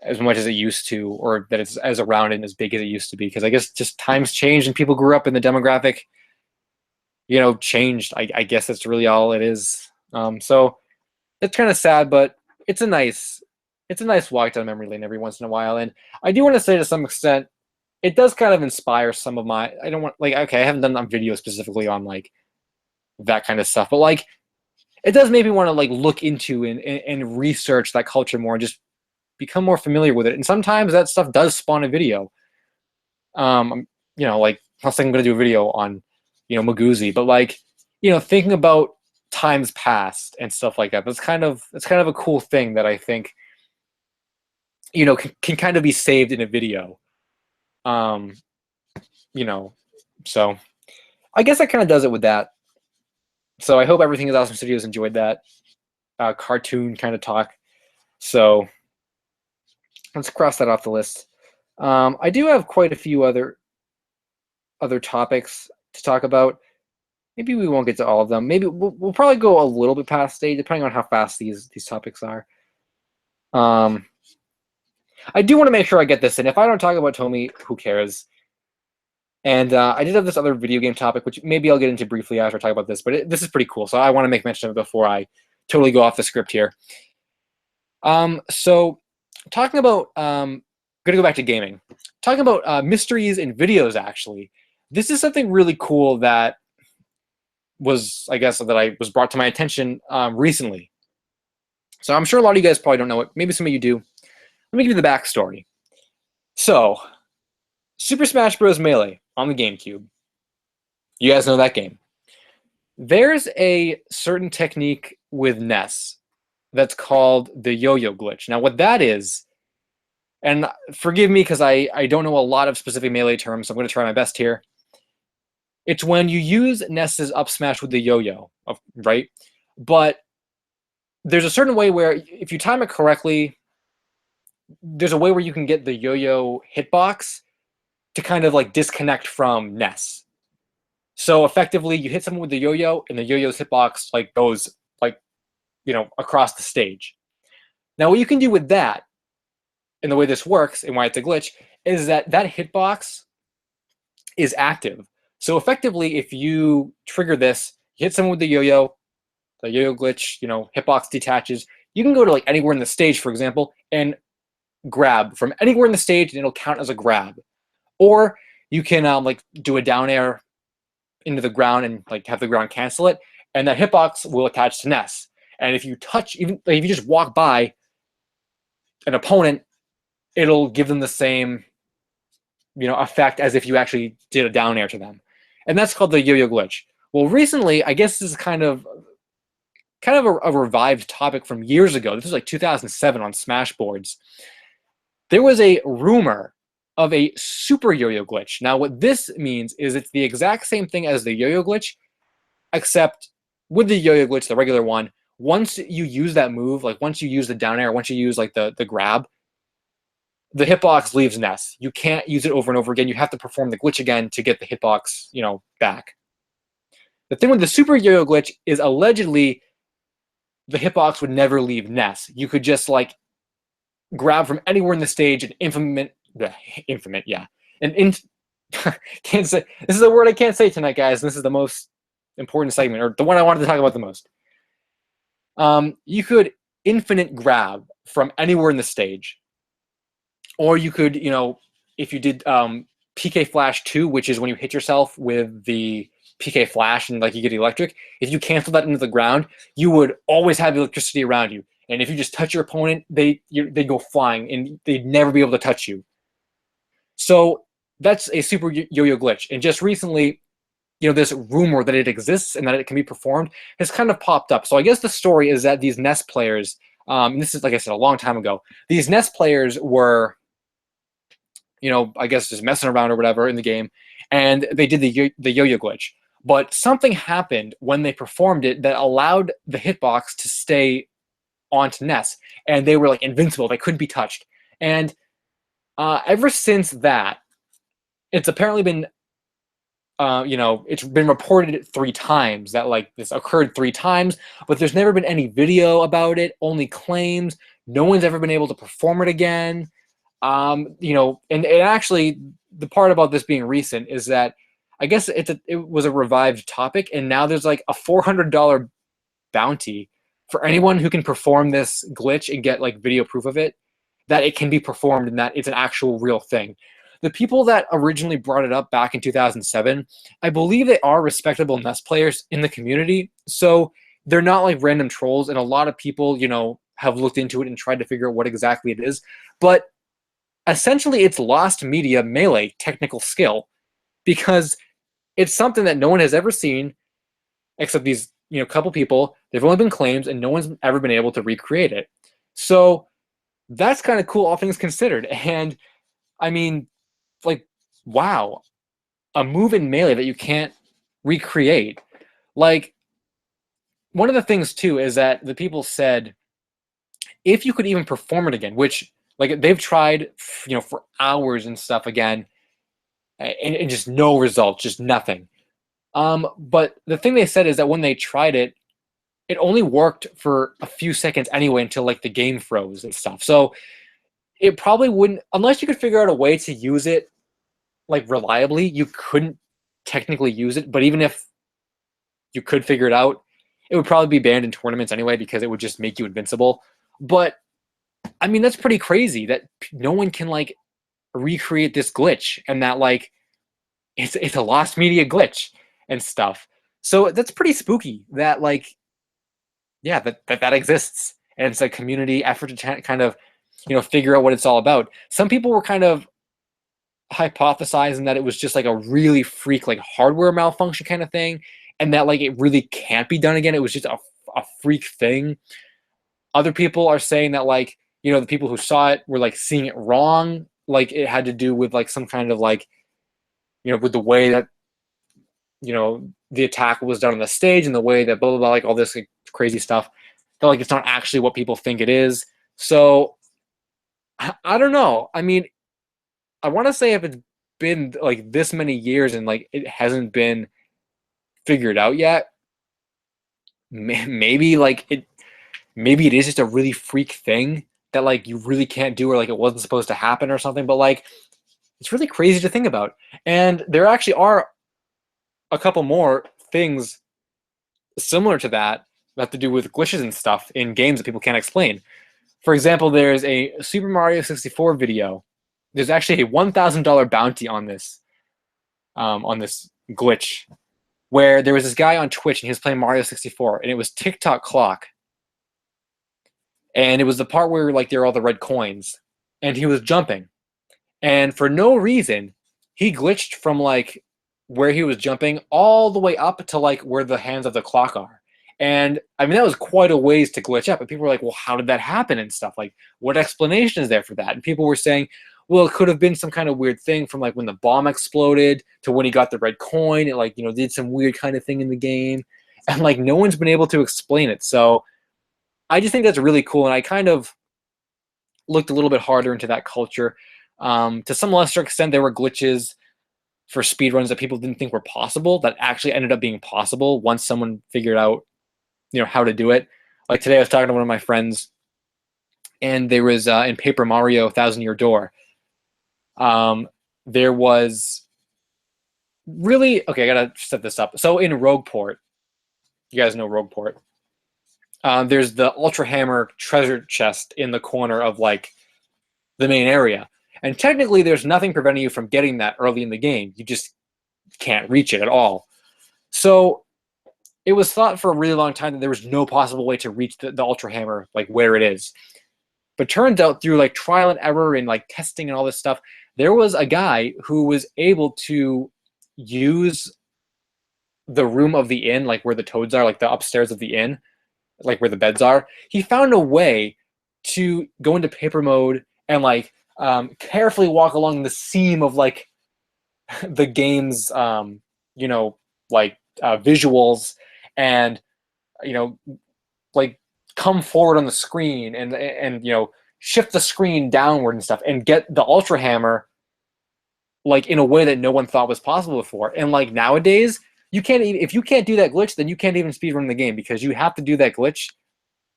as much as it used to, or that it's as around and as big as it used to be. Because I guess just times changed and people grew up and the demographic, changed. I guess that's really all it is. So it's kind of sad, but it's a nice walk down memory lane every once in a while. And I do want to say, to some extent, it does kind of inspire some of my, I don't want, like, okay, I haven't done a video specifically on like that kind of stuff, but like it does make me want to like look into and research that culture more and just become more familiar with it. And sometimes that stuff does spawn a video. Like I'm not saying I'm going to do a video on, Maguzi, but like, thinking about times past and stuff like that. That's kind of a cool thing that I think, can kind of be saved in a video. So I guess that kind of does it with that. So I hope Everything is Awesome Studios enjoyed that cartoon kind of talk. So let's cross that off the list. I do have quite a few other topics to talk about. Maybe we won't get to all of them. Maybe we'll probably go a little bit past 8, depending on how fast these topics are. I do want to make sure I get this in. If I don't talk about Tomy, who cares? And I did have this other video game topic, which maybe I'll get into briefly after I talk about this, but this is pretty cool. So I want to make mention of it before I totally go off the script here. So talking about, going to go back to gaming. Talking about mysteries in videos, actually. This is something really cool that was, I guess, that I was brought to my attention recently. So I'm sure a lot of you guys probably don't know it. Maybe some of you do. Let me give you the backstory. So, Super Smash Bros. Melee on the GameCube. You guys know that game. There's a certain technique with NES that's called the yo-yo glitch. Now, what that is, and forgive me because I don't know a lot of specific Melee terms, so I'm going to try my best here. It's when you use NES's up smash with the yo-yo, right? But there's a certain way where if you time it correctly, there's a way where you can get the yo-yo hitbox to kind of like disconnect from NES. So effectively, you hit someone with the yo-yo, and the yo-yo's hitbox like goes like, you know, across the stage. Now, what you can do with that, and the way this works, and why it's a glitch, is that that hitbox is active. So effectively, if you trigger this, you hit someone with the yo-yo glitch, you know, hitbox detaches. You can go to like anywhere in the stage, for example, and grab from anywhere in the stage, and it'll count as a grab. Or you can like do a down air into the ground and like have the ground cancel it, and that hitbox will attach to NES. And if you touch, even like, if you just walk by an opponent, it'll give them the same, you know, effect as if you actually did a down air to them. And that's called the yo-yo glitch. Well, recently, I guess this is kind of a revived topic from years ago. This was like 2007 on Smash boards. There was a rumor of a super yo-yo glitch. Now, what this means is it's the exact same thing as the yo-yo glitch, except with the yo-yo glitch, the regular one, once you use that move, like once you use the down air, once you use like the grab, the hitbox leaves NES. You can't use it over and over again. You have to perform the glitch again to get the hitbox, you know, back. The thing with the super yo-yo glitch is allegedly the hitbox would never leave NES. You could just like grab from anywhere in the stage and can't say, this is a word I can't say tonight, guys. This is the most important segment, or the one I wanted to talk about the most. You could infinite grab from anywhere in the stage, or you could, you know, if you did PK Flash 2, which is when you hit yourself with the PK Flash and like you get electric, if you cancel that into the ground, you would always have electricity around you. And if you just touch your opponent, they go flying and they'd never be able to touch you. So that's a super yo-yo glitch. And just recently, you know, this rumor that it exists and that it can be performed has kind of popped up. So I guess the story is that these NES players, and this is, like I said, a long time ago, these NES players were, you know, I guess just messing around or whatever in the game, and they did the yo-yo glitch. But something happened when they performed it that allowed the hitbox to stay onto NES, and they were like invincible. They couldn't be touched. And ever since that, it's apparently been, you know, it's been reported 3 times that like this occurred 3 times, but there's never been any video about it, only claims. No one's ever been able to perform it again. You know, and actually, the part about this being recent is that I guess it was a revived topic, and now there's like a $400 bounty for anyone who can perform this glitch and get like video proof of it, that it can be performed and that it's an actual real thing. The people that originally brought it up back in 2007, I believe they are respectable NES players in the community, so they're not like random trolls, and a lot of people, you know, have looked into it and tried to figure out what exactly it is. But essentially, it's lost media Melee technical skill, because it's something that no one has ever seen except these, you know, couple people. They've only been claims, and no one's ever been able to recreate it. So that's kind of cool, all things considered. And I mean, like, wow, a move in Melee that you can't recreate. Like, one of the things too is that the people said if you could even perform it again, which like they've tried, you know, for hours and stuff again, and just no results, just nothing. But the thing they said is that when they tried it, it only worked for a few seconds anyway until like the game froze and stuff. So it probably wouldn't, unless you could figure out a way to use it like reliably, you couldn't technically use it. But even if you could figure it out, it would probably be banned in tournaments anyway because it would just make you invincible. But I mean, that's pretty crazy that no one can like recreate this glitch, and that like it's a lost media glitch and stuff. So that's pretty spooky that like yeah, that exists, and it's a community effort to kind of figure out what it's all about. Some people were kind of hypothesizing that it was just like a really freak like hardware malfunction kind of thing, and that like it really can't be done again. It was just a freak thing. Other people are saying that like the people who saw it were like seeing it wrong, like it had to do with like some kind of like with the way that the attack was done on the stage and the way that blah blah blah, like all this like, crazy stuff. That like it's not actually what people think it is. So I don't know. I mean, I want to say if it's been like this many years and like it hasn't been figured out yet, maybe like maybe it is just a really freak thing that like you really can't do, or like it wasn't supposed to happen or something. But like it's really crazy to think about. And there actually are a couple more things similar to that have to do with glitches and stuff in games that people can't explain. For example, there's a Super Mario 64 video. There's actually a $1,000 bounty on this glitch, where there was this guy on Twitch and he was playing Mario 64, and it was TikTok clock, and it was the part where like there are all the red coins, and he was jumping, and for no reason, he glitched from like where he was jumping all the way up to like where the hands of the clock are. And I mean, that was quite a ways to glitch up. And people were like, well, how did that happen and stuff? Like, what explanation is there for that? And people were saying, well, it could have been some kind of weird thing from like when the bomb exploded to when he got the red coin. It like, did some weird kind of thing in the game. And like, no one's been able to explain it. So I just think that's really cool. And I kind of looked a little bit harder into that culture. To some lesser extent, there were glitches for speedruns that people didn't think were possible that actually ended up being possible once someone figured out, how to do it. Like today I was talking to one of my friends, and there was in Paper Mario Thousand Year Door, there was really, okay, I gotta set this up. So in Rogueport, you guys know Rogueport, there's the Ultra Hammer treasure chest in the corner of like the main area. And technically there's nothing preventing you from getting that early in the game. You just can't reach it at all. So it was thought for a really long time that there was no possible way to reach the Ultra Hammer, like where it is. But turns out through like trial and error and like testing and all this stuff, there was a guy who was able to use the room of the inn, like where the toads are, like the upstairs of the inn, like where the beds are. He found a way to go into paper mode and like carefully walk along the seam of like the game's like visuals, and like come forward on the screen and shift the screen downward and stuff, and get the Ultra Hammer like in a way that no one thought was possible before. And like nowadays, you can't even, if you can't do that glitch, then you can't even speedrun the game, because you have to do that glitch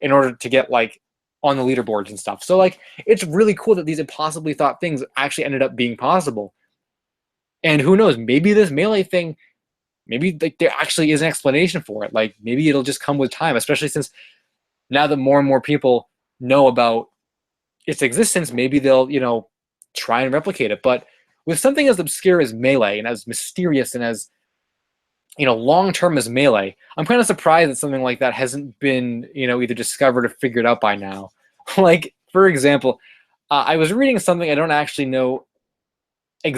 in order to get like on the leaderboards and stuff. So like it's really cool that these impossibly thought things actually ended up being possible. And who knows, maybe this melee thing, maybe like there actually is an explanation for it. Like maybe it'll just come with time, especially since now that more and more people know about its existence, maybe they'll, try and replicate it. But with something as obscure as Melee and as mysterious and as, long-term as Melee, I'm kind of surprised that something like that hasn't been, either discovered or figured out by now. Like, for example, I was reading something, I don't actually know, I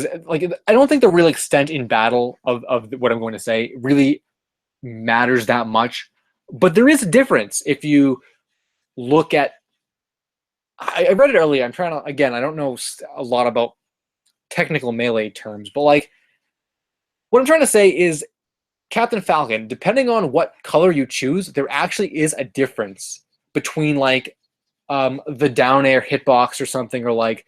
don't think the real extent in battle of what I'm going to say really matters that much. But there is a difference if you look at, I read it earlier, I'm trying to, again, I don't know a lot about technical Melee terms, but like, what I'm trying to say is Captain Falcon, depending on what color you choose, there actually is a difference between like the down air hitbox or something, or like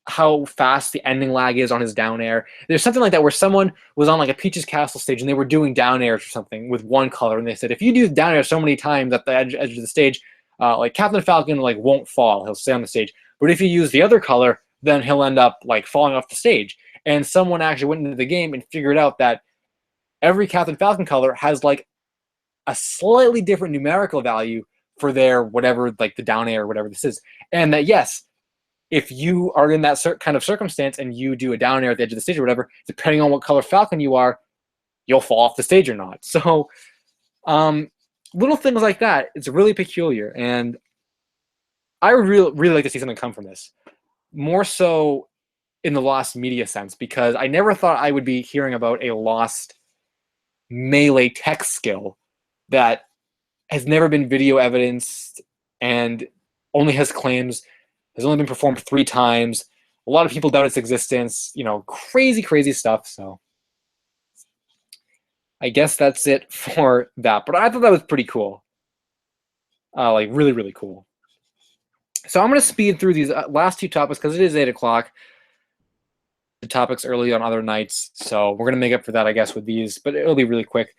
how fast the ending lag is on his down air. There's something like that where someone was on like a Peach's Castle stage and they were doing down airs or something with one color, and they said if you do down air so many times at the edge of the stage, like Captain Falcon like won't fall, he'll stay on the stage. But if you use the other color, then he'll end up like falling off the stage. And someone actually went into the game and figured out that every Captain Falcon color has like a slightly different numerical value for their whatever, like the down air or whatever this is. And that, yes, if you are in that kind of circumstance and you do a down air at the edge of the stage or whatever, depending on what color Falcon you are, you'll fall off the stage or not. So little things like that, it's really peculiar. And I would really like to see something come from this. More so in the lost media sense, because I never thought I would be hearing about a lost melee tech skill that has never been video evidenced and only has claims, has only been performed 3 times. A lot of people doubt its existence, you know, crazy stuff. So I guess that's it for that. But I thought that was pretty cool. Like really cool. So I'm going to speed through these last 2 topics because it is 8 o'clock. The topics early on other nights. So we're going to make up for that, I guess, with these. But it'll be really quick.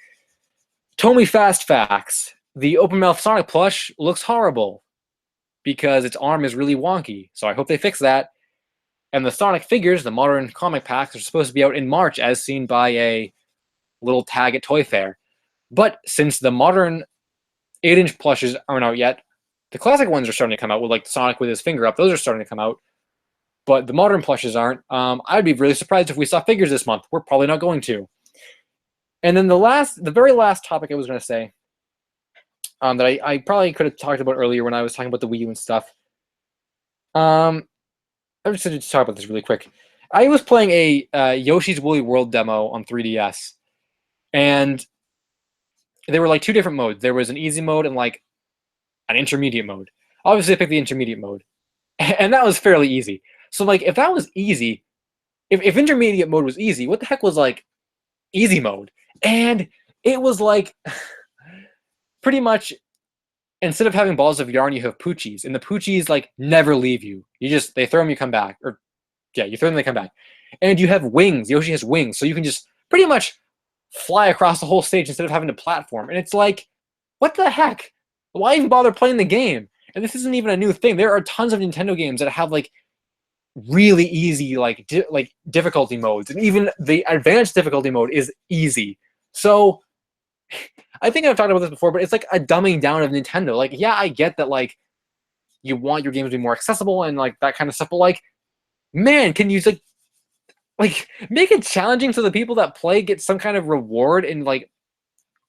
Tomy Fast Facts. The open mouth Sonic plush looks horrible because its arm is really wonky. So I hope they fix that. And the Sonic figures, the modern comic packs, are supposed to be out in March as seen by a little tag at Toy Fair. But since the modern 8-inch plushes aren't out yet, the classic ones are starting to come out with like Sonic with his finger up. Those are starting to come out. But the modern plushes aren't. I'd be really surprised if we saw figures this month. We're probably not going to. And then the very last topic I was going to say, that I probably could have talked about earlier when I was talking about the Wii U and stuff. I'm just going to talk about this really quick. I was playing a Yoshi's Woolly World demo on 3DS, and there were like 2 different modes. There was an easy mode and like an intermediate mode. Obviously, I picked the intermediate mode, and that was fairly easy. So like, if that was easy, if intermediate mode was easy, what the heck was like easy mode? And it was like pretty much, instead of having balls of yarn, you have Poochies, and the Poochies like never leave you. They throw them, you come back, or yeah, you throw them, they come back. And you have wings. Yoshi has wings, so you can just pretty much fly across the whole stage instead of having to platform. And it's like, what the heck? Why even bother playing the game? And this isn't even a new thing. There are tons of Nintendo games that have like really easy like difficulty modes, and even the advanced difficulty mode is easy. So I think I've talked about this before, but it's like a dumbing down of Nintendo. Like, yeah, I get that like you want your games to be more accessible and like that kind of stuff, but like, man, can you like make it challenging so the people that play get some kind of reward in like,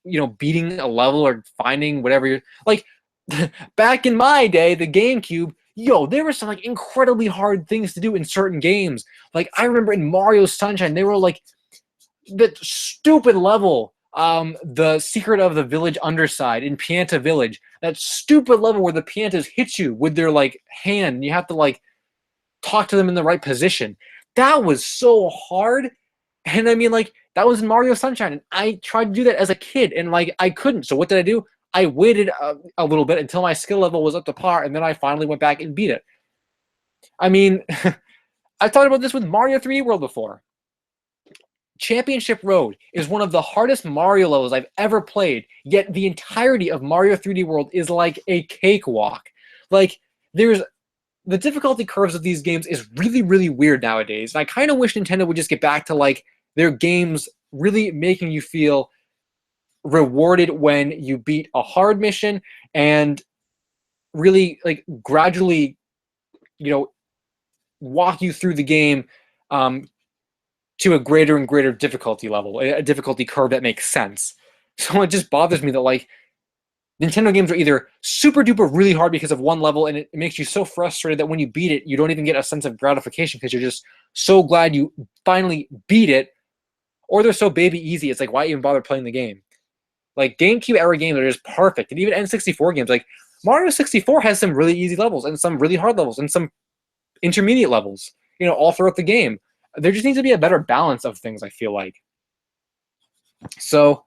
you know, beating a level or finding whatever you're like. Back in my day, the GameCube, there were some like incredibly hard things to do in certain games. Like I remember in Mario Sunshine, they were like that stupid level, the Secret of the Village Underside in Pianta Village. That stupid level where the Piantas hit you with their like hand, and you have to like talk to them in the right position. That was so hard. And I mean, like, that was in Mario Sunshine, and I tried to do that as a kid, and like I couldn't. So what did I do? I waited a little bit until my skill level was up to par, and then I finally went back and beat it. I mean, I've talked about this with Mario 3D World before. Championship Road is one of the hardest Mario levels I've ever played, yet the entirety of Mario 3D World is like a cakewalk. Like, the difficulty curves of these games is really weird nowadays, and I kind of wish Nintendo would just get back to like their games really making you feel rewarded when you beat a hard mission, and really like gradually, walk you through the game to a greater and greater difficulty level, a difficulty curve that makes sense. So it just bothers me that like Nintendo games are either super duper really hard because of one level, and it makes you so frustrated that when you beat it, you don't even get a sense of gratification because you're just so glad you finally beat it, or they're so baby easy, it's like, why even bother playing the game? Like, GameCube era games are just perfect, and even N64 games, like Mario 64 has some really easy levels, and some really hard levels, and some intermediate levels, all throughout the game. There just needs to be a better balance of things, I feel like. So,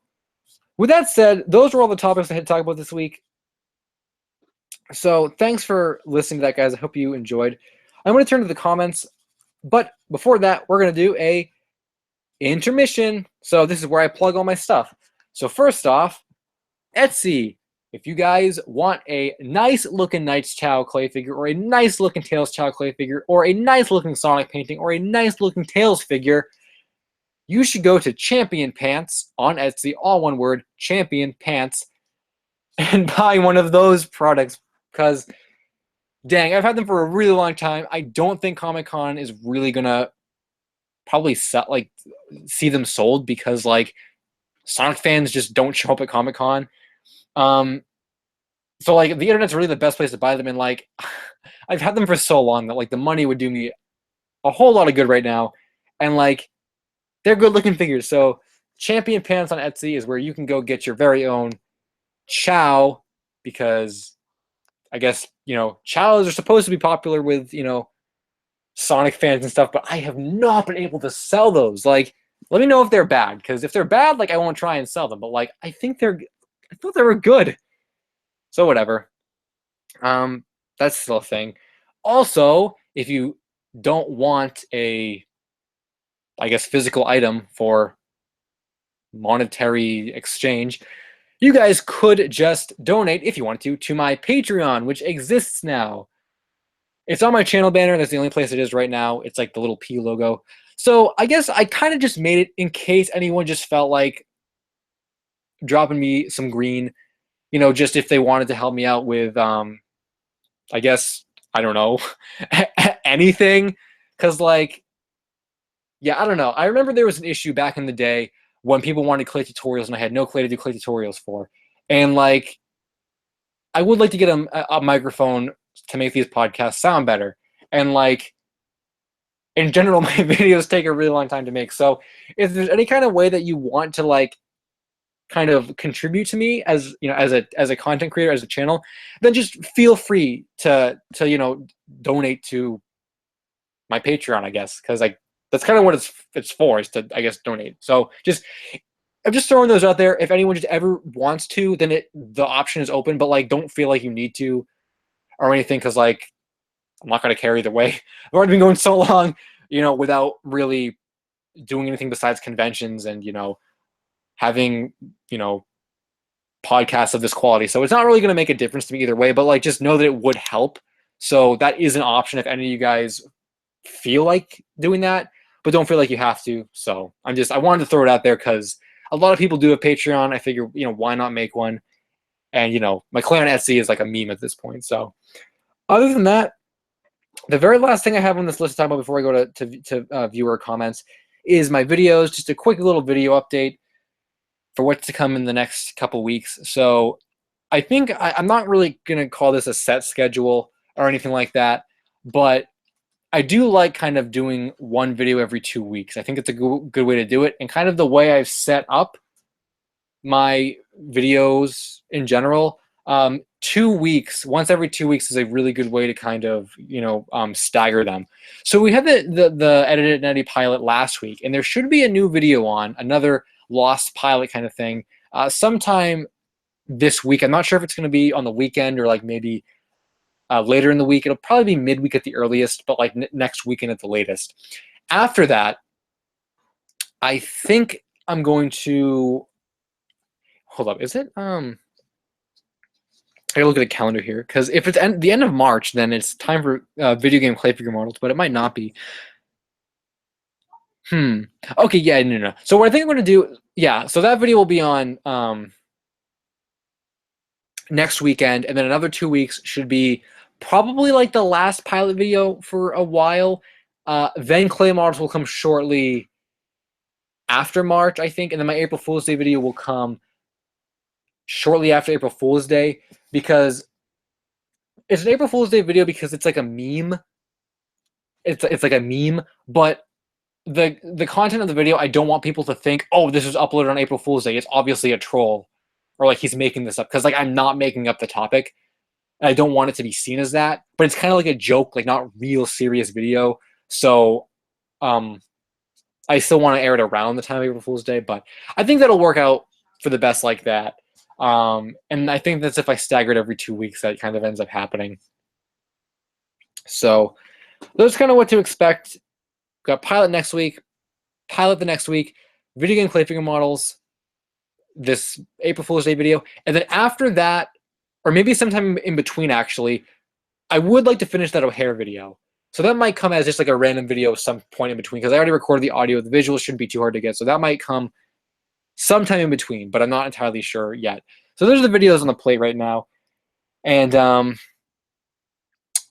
with that said, those were all the topics I had to talk about this week. So, thanks for listening to that, guys. I hope you enjoyed. I'm going to turn to the comments, but before that, we're going to do a intermission. So, this is where I plug all my stuff. So, first off, Etsy. if you guys want a nice looking Knights Chow clay figure, or a nice looking Tails Chow clay figure, or a nice looking Sonic painting, or a nice looking Tails figure, you should go to Champion Pants on Etsy, all one word, Champion Pants, and buy one of those products, because dang, I've had them for a really long time. I don't think Comic-Con is really gonna probably sell, like, see them sold, because like Sonic fans just don't show up at Comic-Con. So like the internet's really the best place to buy them, and like I've had them for so long that like the money would do me a whole lot of good right now, and like they're good looking figures. So Champion Pants on Etsy is where you can go get your very own Chow, because I guess, you know, Chows are supposed to be popular with, you know, Sonic fans and stuff, but I have not been able to sell those. Like, let me know if they're bad, because if they're bad, like I won't try and sell them. But like I thought they were good. So whatever. That's still a thing. Also, if you don't want a, I guess, physical item for monetary exchange, you guys could just donate, if you want to my Patreon, which exists now. It's on my channel banner. That's the only place it is right now. It's like the little P logo. So I guess I kind of just made it in case anyone just felt like dropping me some green, you know, just if they wanted to help me out with, I guess, I don't know, anything. Because like, yeah, I don't know. I remember there was an issue back in the day when people wanted clay tutorials and I had no clay to do clay tutorials for. And like, I would like to get a microphone to make these podcasts sound better. And like, in general, my videos take a really long time to make. So if there's any kind of way that you want to like kind of contribute to me as, you know, as a content creator, as a channel, then just feel free to you know, donate to my Patreon, I guess, because like that's kind of what it's for, is to, I guess, donate. So just, I'm just throwing those out there. If anyone just ever wants to, then the option is open, but like don't feel like you need to or anything, because like I'm not gonna care either way. I've already been going so long, you know, without really doing anything besides conventions and, you know, having, you know, podcasts of this quality. So it's not really gonna make a difference to me either way, but like just know that it would help. So that is an option if any of you guys feel like doing that, but don't feel like you have to. So I wanted to throw it out there because a lot of people do have Patreon. I figure, you know, why not make one? And, you know, my clay on Etsy is like a meme at this point. So other than that, the very last thing I have on this list to talk about before I go to viewer comments is my videos. Just a quick little video update for what's to come in the next couple weeks. So I think I'm not really going to call this a set schedule or anything like that, but I do like kind of doing one video every 2 weeks. I think it's a good way to do it. And kind of the way I've set up my videos in general, 2 weeks, once every 2 weeks is a really good way to kind of, you know, stagger them. So we had the Edit It and Edit pilot last week, and there should be a new video on, another lost pilot kind of thing, sometime this week. I'm not sure if it's going to be on the weekend or like maybe later in the week. It'll probably be midweek at the earliest, but like next weekend at the latest. After that, I think I'm going to hold up. Is it? I gotta look at the calendar here, because if it's the end of March, then it's time for video game clay figure models, but it might not be. Okay, yeah, no. So what I think I'm going to do, yeah, so that video will be on next weekend, and then another 2 weeks should be probably like the last pilot video for a while. Then clay models will come shortly after March, I think, and then my April Fool's Day video will come shortly after April Fool's Day, because it's an April Fool's Day video because it's like a meme. It's like a meme, but the content of the video, I don't want people to think, oh, this was uploaded on April Fool's Day. It's obviously a troll, or like he's making this up, because like I'm not making up the topic. And I don't want it to be seen as that, but it's kind of like a joke, like not real serious video. So I still want to air it around the time of April Fool's Day, but I think that'll work out for the best like that. And I think that's if I stagger it every 2 weeks, that kind of ends up happening. So that's kind of what to expect. Got pilot next week, pilot the next week, video game clay figure models, this April Fool's Day video. And then after that, or maybe sometime in between, actually, I would like to finish that O'Hare video. So that might come as just like a random video some point in between, because I already recorded the audio. The visuals shouldn't be too hard to get. So that might come sometime in between, but I'm not entirely sure yet. So those are the videos on the plate right now. And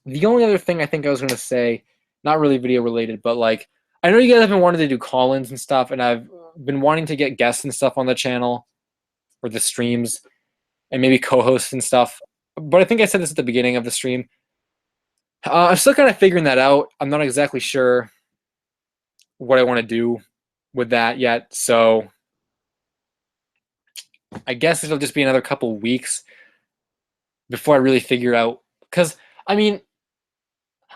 the only other thing I think I was going to say, not really video related, but like, I know you guys have been wanting to do call-ins and stuff, and I've been wanting to get guests and stuff on the channel or the streams, and maybe co-hosts and stuff. But I think I said this at the beginning of the stream. I'm still kind of figuring that out. I'm not exactly sure what I want to do with that yet. So I guess it'll just be another couple weeks before I really figure out. Because, I mean,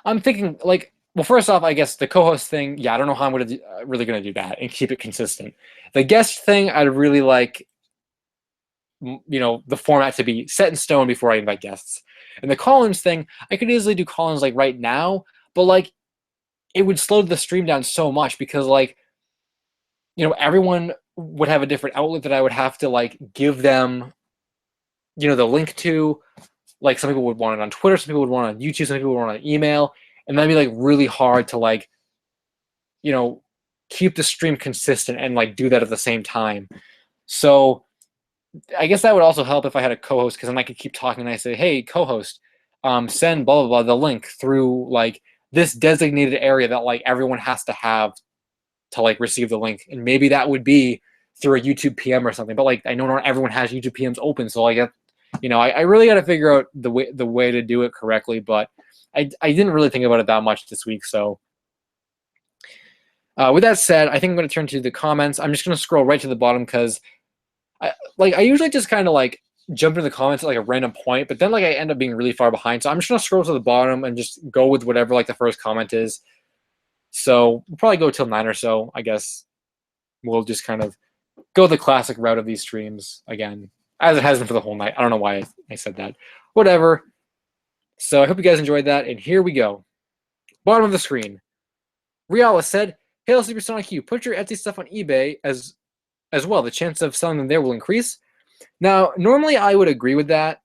I'm thinking, like, well, first off, I guess the co-host thing, yeah, I don't know how I'm really going to do that and keep it consistent. The guest thing, I'd really like, you know, the format to be set in stone before I invite guests. And the call-ins thing, I could easily do call-ins like right now, but like it would slow the stream down so much because like, you know, everyone would have a different outlet that I would have to like give them, you know, the link to. Like some people would want it on Twitter, some people would want it on YouTube, some people would want it on email, and that'd be like really hard to like, you know, keep the stream consistent and like do that at the same time. So I guess that would also help if I had a co-host, because then I could keep talking and I say, hey, co-host, send blah, blah, blah, the link through like this designated area that like everyone has to have to like receive the link. And maybe that would be through a YouTube PM or something. But like, I know not everyone has YouTube PMs open. So like, you know, I really got to figure out the way to do it correctly. But I didn't really think about it that much this week. So with that said, I think I'm going to turn to the comments. I'm just going to scroll right to the bottom because I usually just kind of like jump into the comments at like a random point, but then like I end up being really far behind. So I'm just gonna scroll to the bottom and just go with whatever like the first comment is. So we'll probably go till 9 or so, I guess. We'll just kind of go the classic route of these streams again, as it has been for the whole night. I don't know why I said that. Whatever. So I hope you guys enjoyed that, and here we go. Bottom of the screen. Riala said, "Hey, LSuperSonicQ, put your Etsy stuff on eBay as well. The chance of selling them there will increase." Now, normally I would agree with that.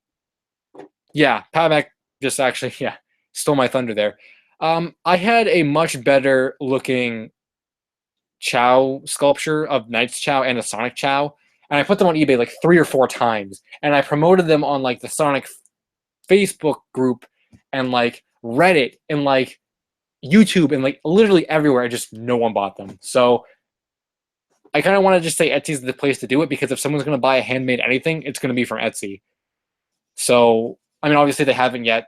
Yeah, Pamak just actually, yeah, stole my thunder there. I had a much better looking Chow sculpture of Knight's Chow and a Sonic Chow, and I put them on eBay like 3 or 4 times, and I promoted them on like the Sonic Facebook group and like Reddit and like YouTube and like literally everywhere. Just no one bought them. So I kind of want to just say Etsy's the place to do it, because if someone's going to buy a handmade anything, it's going to be from Etsy. So, I mean, obviously they haven't yet,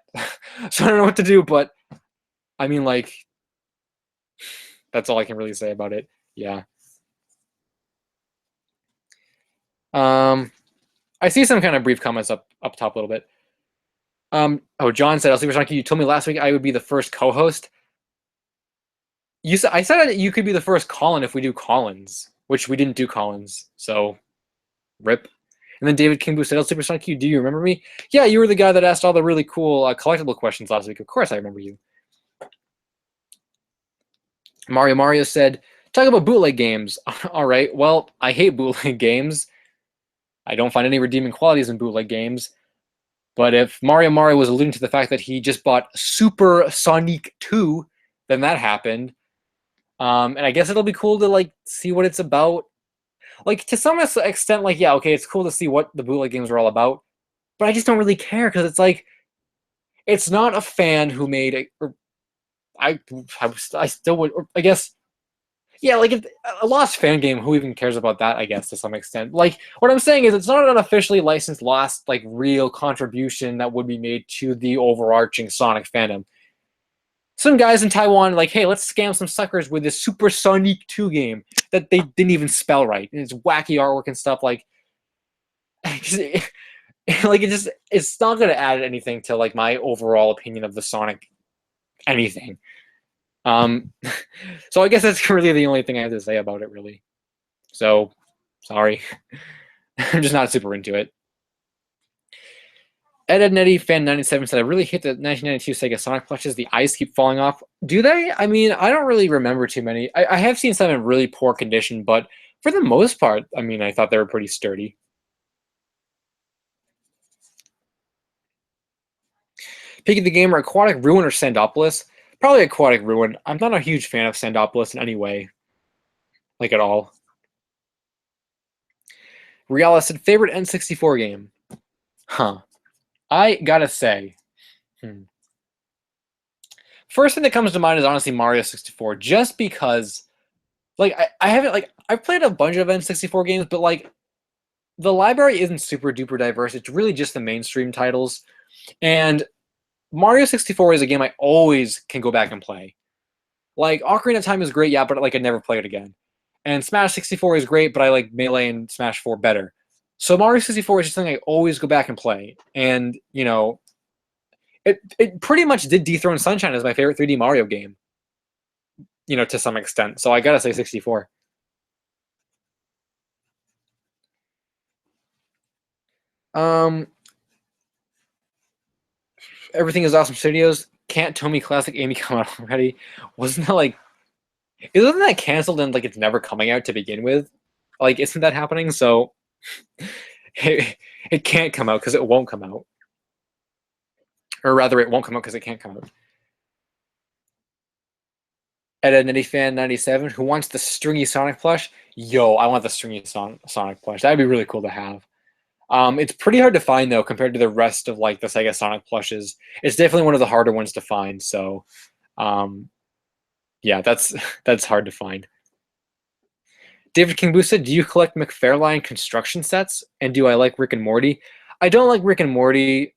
so I don't know what to do, but I mean, like, that's all I can really say about it. Yeah. I see some kind of brief comments up top a little bit. Oh, John said, "LSuperSonicQ, you told me last week I would be the first co-host." I said you could be the first call-in if we do call-ins, which we didn't do call-ins, so rip. And then David Kimbu said, "LSuperSonicQ, do you remember me?" Yeah, you were the guy that asked all the really cool collectible questions last week. Of course I remember you. Mario said, "Talk about bootleg games." All right, well, I hate bootleg games. I don't find any redeeming qualities in bootleg games. But if Mario was alluding to the fact that he just bought LSuperSonicQ, then that happened. And I guess it'll be cool to like see what it's about. Like, to some extent, like, yeah, okay, it's cool to see what the bootleg games are all about, but I just don't really care, because it's like, it's not a fan who made I still would, or I guess, yeah, like, if a lost fan game, who even cares about that, I guess, to some extent. Like, what I'm saying is, it's not an officially licensed lost, like, real contribution that would be made to the overarching Sonic fandom. Some guys in Taiwan like, hey, let's scam some suckers with this LSuperSonicQ game that they didn't even spell right. And it's wacky artwork and stuff. Like, it's not going to add anything to like my overall opinion of the Sonic anything. So I guess that's really the only thing I have to say about it, really. So, sorry. I'm just not super into it. Ed Fan 97 said, "I really hate the 1992 Sega Sonic plushes. The eyes keep falling off." Do they? I mean, I don't really remember too many. I have seen some in really poor condition, but for the most part, I mean, I thought they were pretty sturdy. Picky the Gamer, Aquatic Ruin or Sandopolis? Probably Aquatic Ruin. I'm not a huge fan of Sandopolis in any way, like at all. Riala said, favorite N64 game? Huh. I gotta say, first thing that comes to mind is honestly Mario 64, just because, like, I haven't, like, I've played a bunch of N64 games, but, like, the library isn't super duper diverse. It's really just the mainstream titles. And Mario 64 is a game I always can go back and play. Like, Ocarina of Time is great, yeah, but, like, I'd never play it again. And Smash 64 is great, but I like Melee and Smash 4 better. So Mario 64 is just something I always go back and play. And, you know, it pretty much did dethrone Sunshine as my favorite 3D Mario game, you know, to some extent. So I gotta say 64. Everything is Awesome Studios. Can't Tomy Classic Amy come out already? Wasn't that like, isn't that canceled and like it's never coming out to begin with? Like, isn't that happening? So it can't come out because it won't come out. Or rather, it won't come out because it can't come out. Ed Nitty Fan 97, who wants the stringy Sonic plush? Yo, I want the stringy Sonic plush. That'd be really cool to have. It's pretty hard to find though compared to the rest of like the Sega Sonic plushes. It's definitely one of the harder ones to find. So, yeah, that's hard to find. David King Boost said, "Do you collect McFarlane construction sets? And do I like Rick and Morty? I don't like Rick and Morty.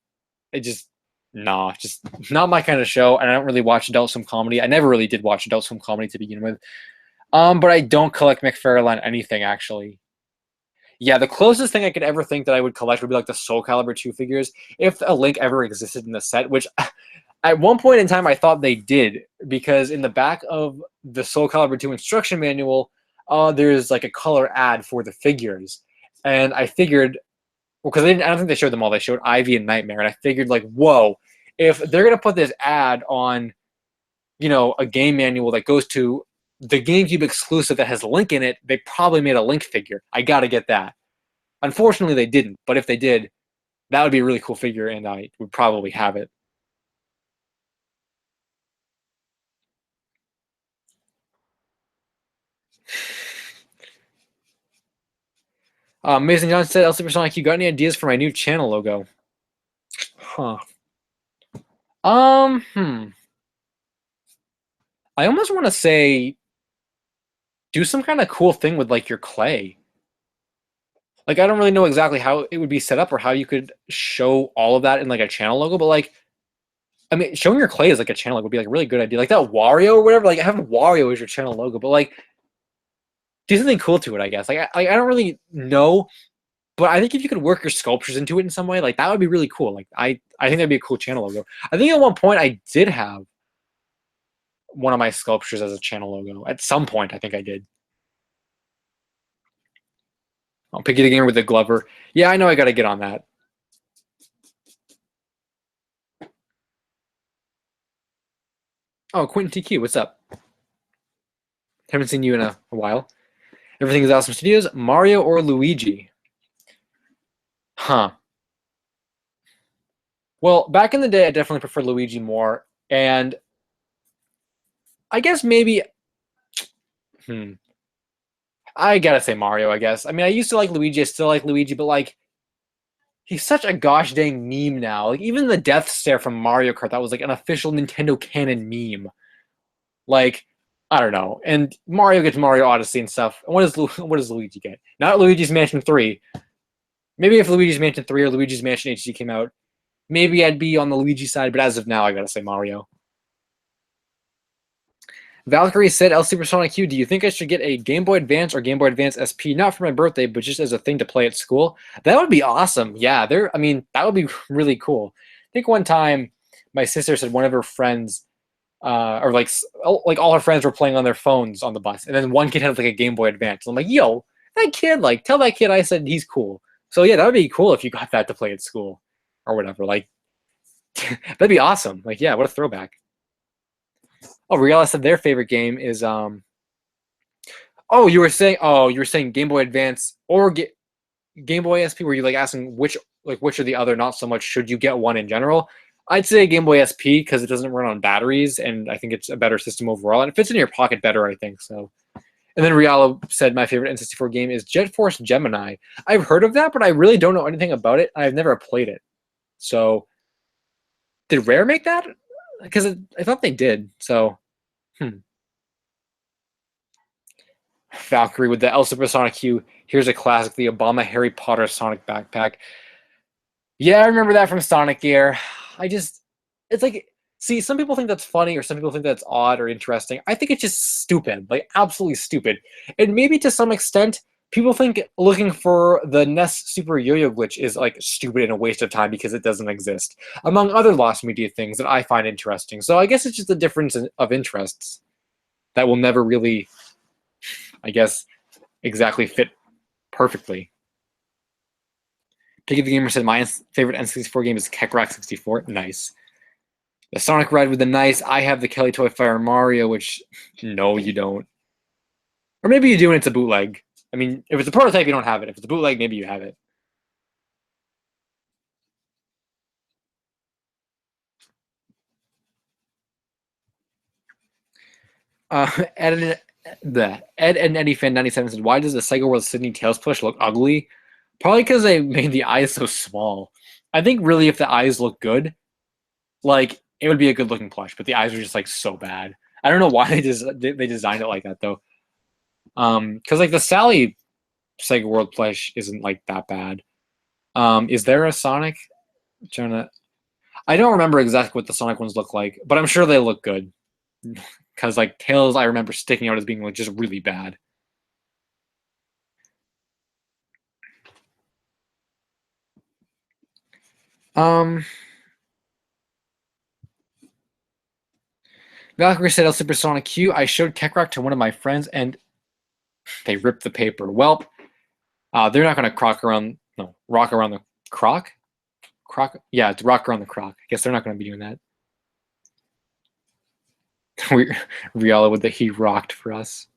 It just just not my kind of show. And I don't really watch Adult Swim comedy. I never really did watch Adult Swim comedy to begin with. But I don't collect McFarlane anything actually. Yeah, the closest thing I could ever think that I would collect would be like the Soul Calibur 2 figures, if a Link ever existed in the set, which at one point in time I thought they did, because in the back of the Soul Calibur 2 instruction manual, there's like a color ad for the figures. And I figured, well, because I don't think they showed them all, they showed Ivy and Nightmare, and I figured like, whoa, if they're gonna put this ad on, you know, a game manual that goes to the GameCube exclusive that has Link in it, they probably made a Link figure. I gotta get that. Unfortunately, they didn't, but if they did, that would be a really cool figure, and I would probably have it. Amazing John said, LSuperSonicQ, got any ideas for my new channel logo? Huh. I almost want to say do some kind of cool thing with like your clay. Like, I don't really know exactly how it would be set up or how you could show all of that in like a channel logo, but like, I mean, showing your clay as like a channel would be like a really good idea. Like that Wario or whatever, like having Wario as your channel logo, but like do something cool to it, I guess. Like I don't really know, but I think if you could work your sculptures into it in some way, like that would be really cool. Like I think that'd be a cool channel logo. I think at one point I did have one of my sculptures as a channel logo. At some point, I think I did. I'll pick it again with the Glover. Yeah, I know I got to get on that. Oh, Quentin TQ, what's up? Haven't seen you in a while. Everything is Awesome Studios. Mario or Luigi? Huh. Well, back in the day, I definitely preferred Luigi more. And I guess maybe... I gotta say Mario, I guess. I mean, I used to like Luigi. I still like Luigi, but like... He's such a gosh dang meme now. Like, even the death stare from Mario Kart, that was like an official Nintendo canon meme. Like, I don't know. And Mario gets Mario Odyssey and stuff. And what does Luigi get? Not Luigi's Mansion 3. Maybe if Luigi's Mansion 3 or Luigi's Mansion HD came out, maybe I'd be on the Luigi side, but as of now, I gotta say Mario. Valkyrie said, LSuperSonicQ, do you think I should get a Game Boy Advance or Game Boy Advance SP, not for my birthday, but just as a thing to play at school? That would be awesome. Yeah, I mean, that would be really cool. I think one time my sister said one of her friends, or like all her friends were playing on their phones on the bus, and then one kid had like a Game Boy Advance. I'm like, yo, that kid, like, tell that kid I said he's cool. So yeah, that would be cool if you got that to play at school or whatever. Like, that'd be awesome. Like, yeah, what a throwback. Oh, Riala said their favorite game is oh, you were saying Game Boy Advance or Game Boy SP. Were you like asking which are the other? Not so much should you get one in general. I'd say Game Boy SP because it doesn't run on batteries, and I think it's a better system overall, and it fits in your pocket better, I think. So, and then Rialo said my favorite N64 game is Jet Force Gemini. I've heard of that, but I really don't know anything about it. I've never played it. So, did Rare make that? Because I thought they did. So, Valkyrie with the LSuperSonicQ. Here's a classic, the Obama Harry Potter Sonic backpack. Yeah, I remember that from Sonic Gear. It's like, see, some people think that's funny or some people think that's odd or interesting. I think it's just stupid, like absolutely stupid. And maybe to some extent, people think looking for the NES Super Yo-Yo glitch is like stupid and a waste of time because it doesn't exist, among other lost media things that I find interesting. So I guess it's just a difference of interests that will never really, I guess, exactly fit perfectly. Piggy the Gamer said my favorite N64 game is Kek 64. Nice. The Sonic Ride with the nice. I have the Kelly Toy Fire Mario, which no, you don't. Or maybe you do and it's a bootleg. I mean, if it's a prototype, you don't have it. If it's a bootleg, maybe you have it. Ed, Ed and Eddie Fan 97 said, why does the Sega World Sydney Tails plush look ugly? Probably because they made the eyes so small. I think really if the eyes look good, like it would be a good looking plush, but the eyes are just like so bad. I don't know why they designed it like that though. Because like the Sally Sega World plush isn't like that bad. Is there a Sonic? I'm trying to. I don't remember exactly what the Sonic ones look like, but I'm sure they look good. Because like Tails, I remember sticking out as being like just really bad. Um, Valkyrie said LSuperSonicQ. I showed Keckrock to one of my friends, and they ripped the paper. Well, they're not going to rock around the croc. Croc, yeah, to rock around the croc. I guess they're not going to be doing that. Riala with the he rocked for us.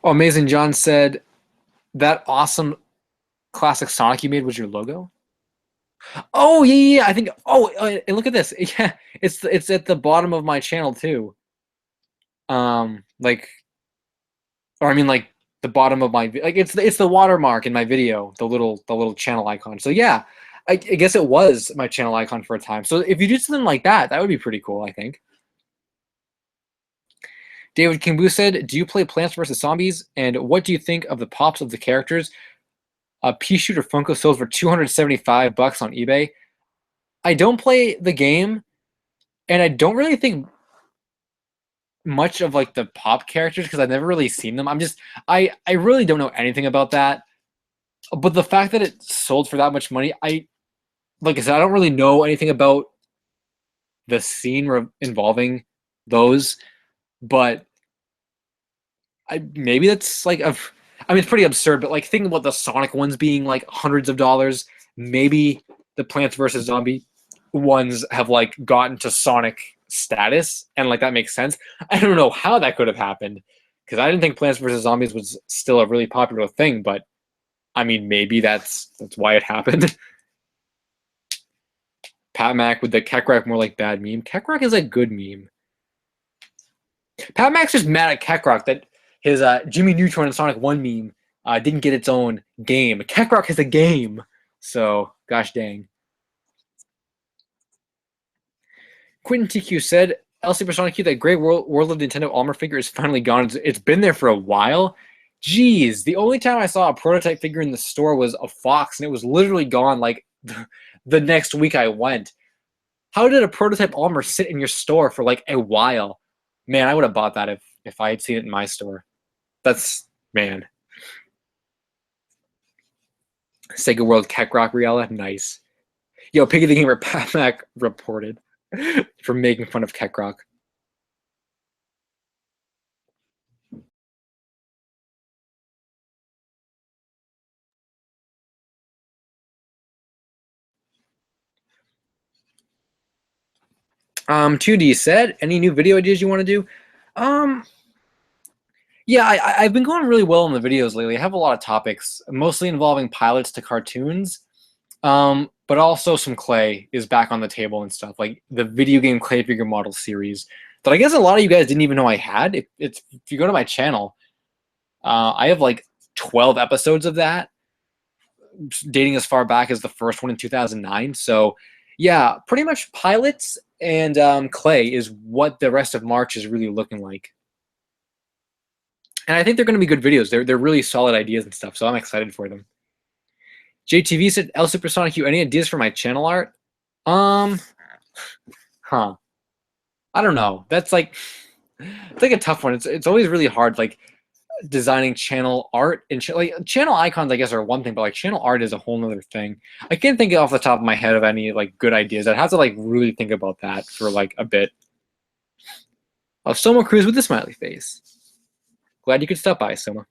Oh, Amazing John said that awesome classic Sonic you made was your logo. Oh yeah. I think. Oh, and look at this. Yeah, it's at the bottom of my channel too. Like, or I mean, like the bottom of my like it's the watermark in my video, the little channel icon. So yeah, I guess it was my channel icon for a time. So if you do something like that, that would be pretty cool. I think. David Kimbu said, "Do you play Plants vs Zombies? And what do you think of the pops of the characters? A pea shooter Funko sold for $275 on eBay. I don't play the game, and I don't really think much of like the pop characters because I've never really seen them. I really don't know anything about that. But the fact that it sold for that much money, like I said, I don't really know anything about the scene involving those, but maybe that's like I mean it's pretty absurd, but like thinking about the Sonic ones being like hundreds of dollars, maybe the Plants vs Zombie ones have like gotten to Sonic status, and like that makes sense. I don't know how that could have happened because I didn't think Plants vs Zombies was still a really popular thing, but I mean maybe that's why it happened. Pat Mac with the Kekrock more like bad meme. Kekrock is a good meme. Pat Mac's just mad at Kekrock that his Jimmy Neutron and Sonic 1 meme didn't get its own game. Kekrock has a game. So, gosh dang. Quentin TQ said, LSuperSonicQ, that great World of Nintendo armor figure is finally gone. It's been there for a while. Jeez, the only time I saw a prototype figure in the store was a Fox, and it was literally gone like the next week I went. How did a prototype armor sit in your store for like a while? Man, I would have bought that if I had seen it in my store. That's, man. Sega World Kekrock Riala, nice. Yo, Piggy the Gamer Pat Mac reported for making fun of Kekrock. 2D said, any new video ideas you want to do? Um, Yeah, I've been going really well in the videos lately. I have a lot of topics, mostly involving pilots to cartoons, but also some clay is back on the table and stuff, like the video game clay figure model series that I guess a lot of you guys didn't even know I had. If you go to my channel, I have like 12 episodes of that, dating as far back as the first one in 2009. So, yeah, pretty much pilots and clay is what the rest of March is really looking like. And I think they're going to be good videos. They're really solid ideas and stuff, so I'm excited for them. JTV said, LSuperSonicQ, any ideas for my channel art? Um, huh. I don't know. That's like, it's like a tough one. It's always really hard, like designing channel art and like channel icons, I guess, are one thing, but like channel art is a whole nother thing. I can't think off the top of my head of any like good ideas. I'd have to like really think about that for like a bit. Oh, Soma Cruz with the smiley face. Glad you could stop by, Soma.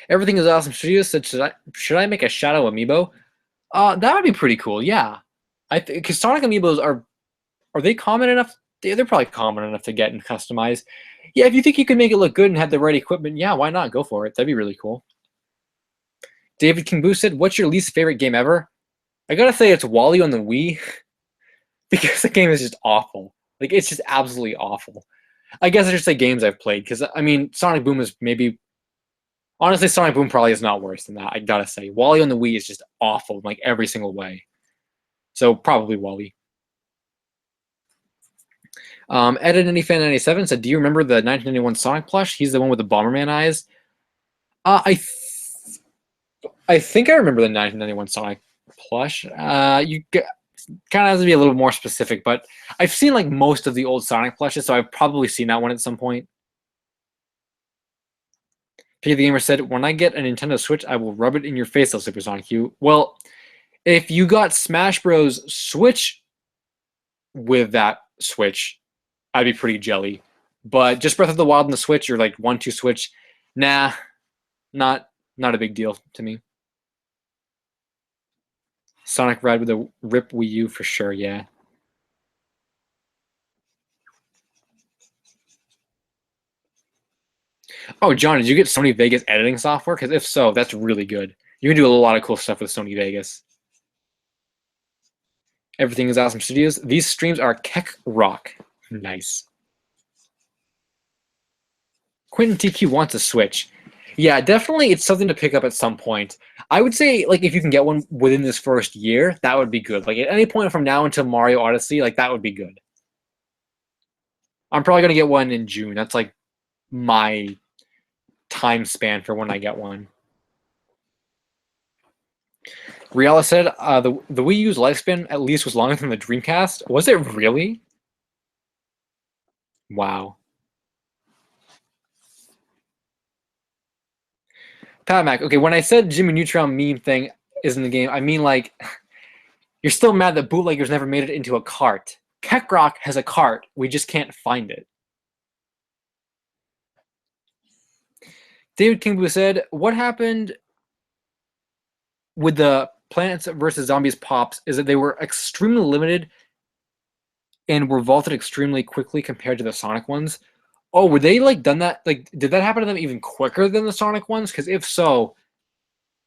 Everything is awesome. Studios said, should I make a Shadow amiibo? That would be pretty cool. Yeah, because Sonic amiibos are they common enough? They're probably common enough to get and customize. Yeah, if you think you can make it look good and have the right equipment, yeah, why not? Go for it. That'd be really cool. David King Boo said, what's your least favorite game ever? I gotta say it's Wally on the Wii because the game is just awful. Like, it's just absolutely awful. I guess I should say games I've played because, I mean, Sonic Boom is maybe... Honestly, Sonic Boom probably is not worse than that, I gotta say. Wally on the Wii is just awful in, like, every single way. So, probably Wally. Ed90fan97 said, do you remember the 1991 Sonic plush? He's the one with the Bomberman eyes. I think I remember the 1991 Sonic plush. You kind of have to be a little more specific, but I've seen like most of the old Sonic plushes, so I've probably seen that one at some point. Piggy the Gamer said, when I get a Nintendo Switch, I will rub it in your face, LSuperSonicQ. Well, if you got Smash Bros. Switch with that Switch, I'd be pretty jelly. But just Breath of the Wild and the Switch, or like 1-2 Switch, nah, not a big deal to me. Sonic Ride with a RIP Wii U for sure, yeah. Oh, John, did you get Sony Vegas editing software? Because if so, that's really good. You can do a lot of cool stuff with Sony Vegas. Everything is awesome studios. These streams are Keck Rock. Nice. Quentin TQ wants a Switch. Yeah, definitely it's something to pick up at some point. I would say, like, if you can get one within this first year, that would be good. Like, at any point from now until Mario Odyssey, like, that would be good. I'm probably going to get one in June. That's, like, my time span for when I get one. Riala said, the Wii U's lifespan at least was longer than the Dreamcast. Was it really? Wow. Pat Mac, okay, when I said Jimmy Neutron meme thing is in the game, I mean, like, you're still mad that bootleggers never made it into a cart. Keckrock has a cart. We just can't find it. David Kingblue said, what happened with the Plants vs. Zombies pops is that they were extremely limited and were vaulted extremely quickly compared to the Sonic ones. Oh, were they like done that? Like, did that happen to them even quicker than the Sonic ones? Because if so,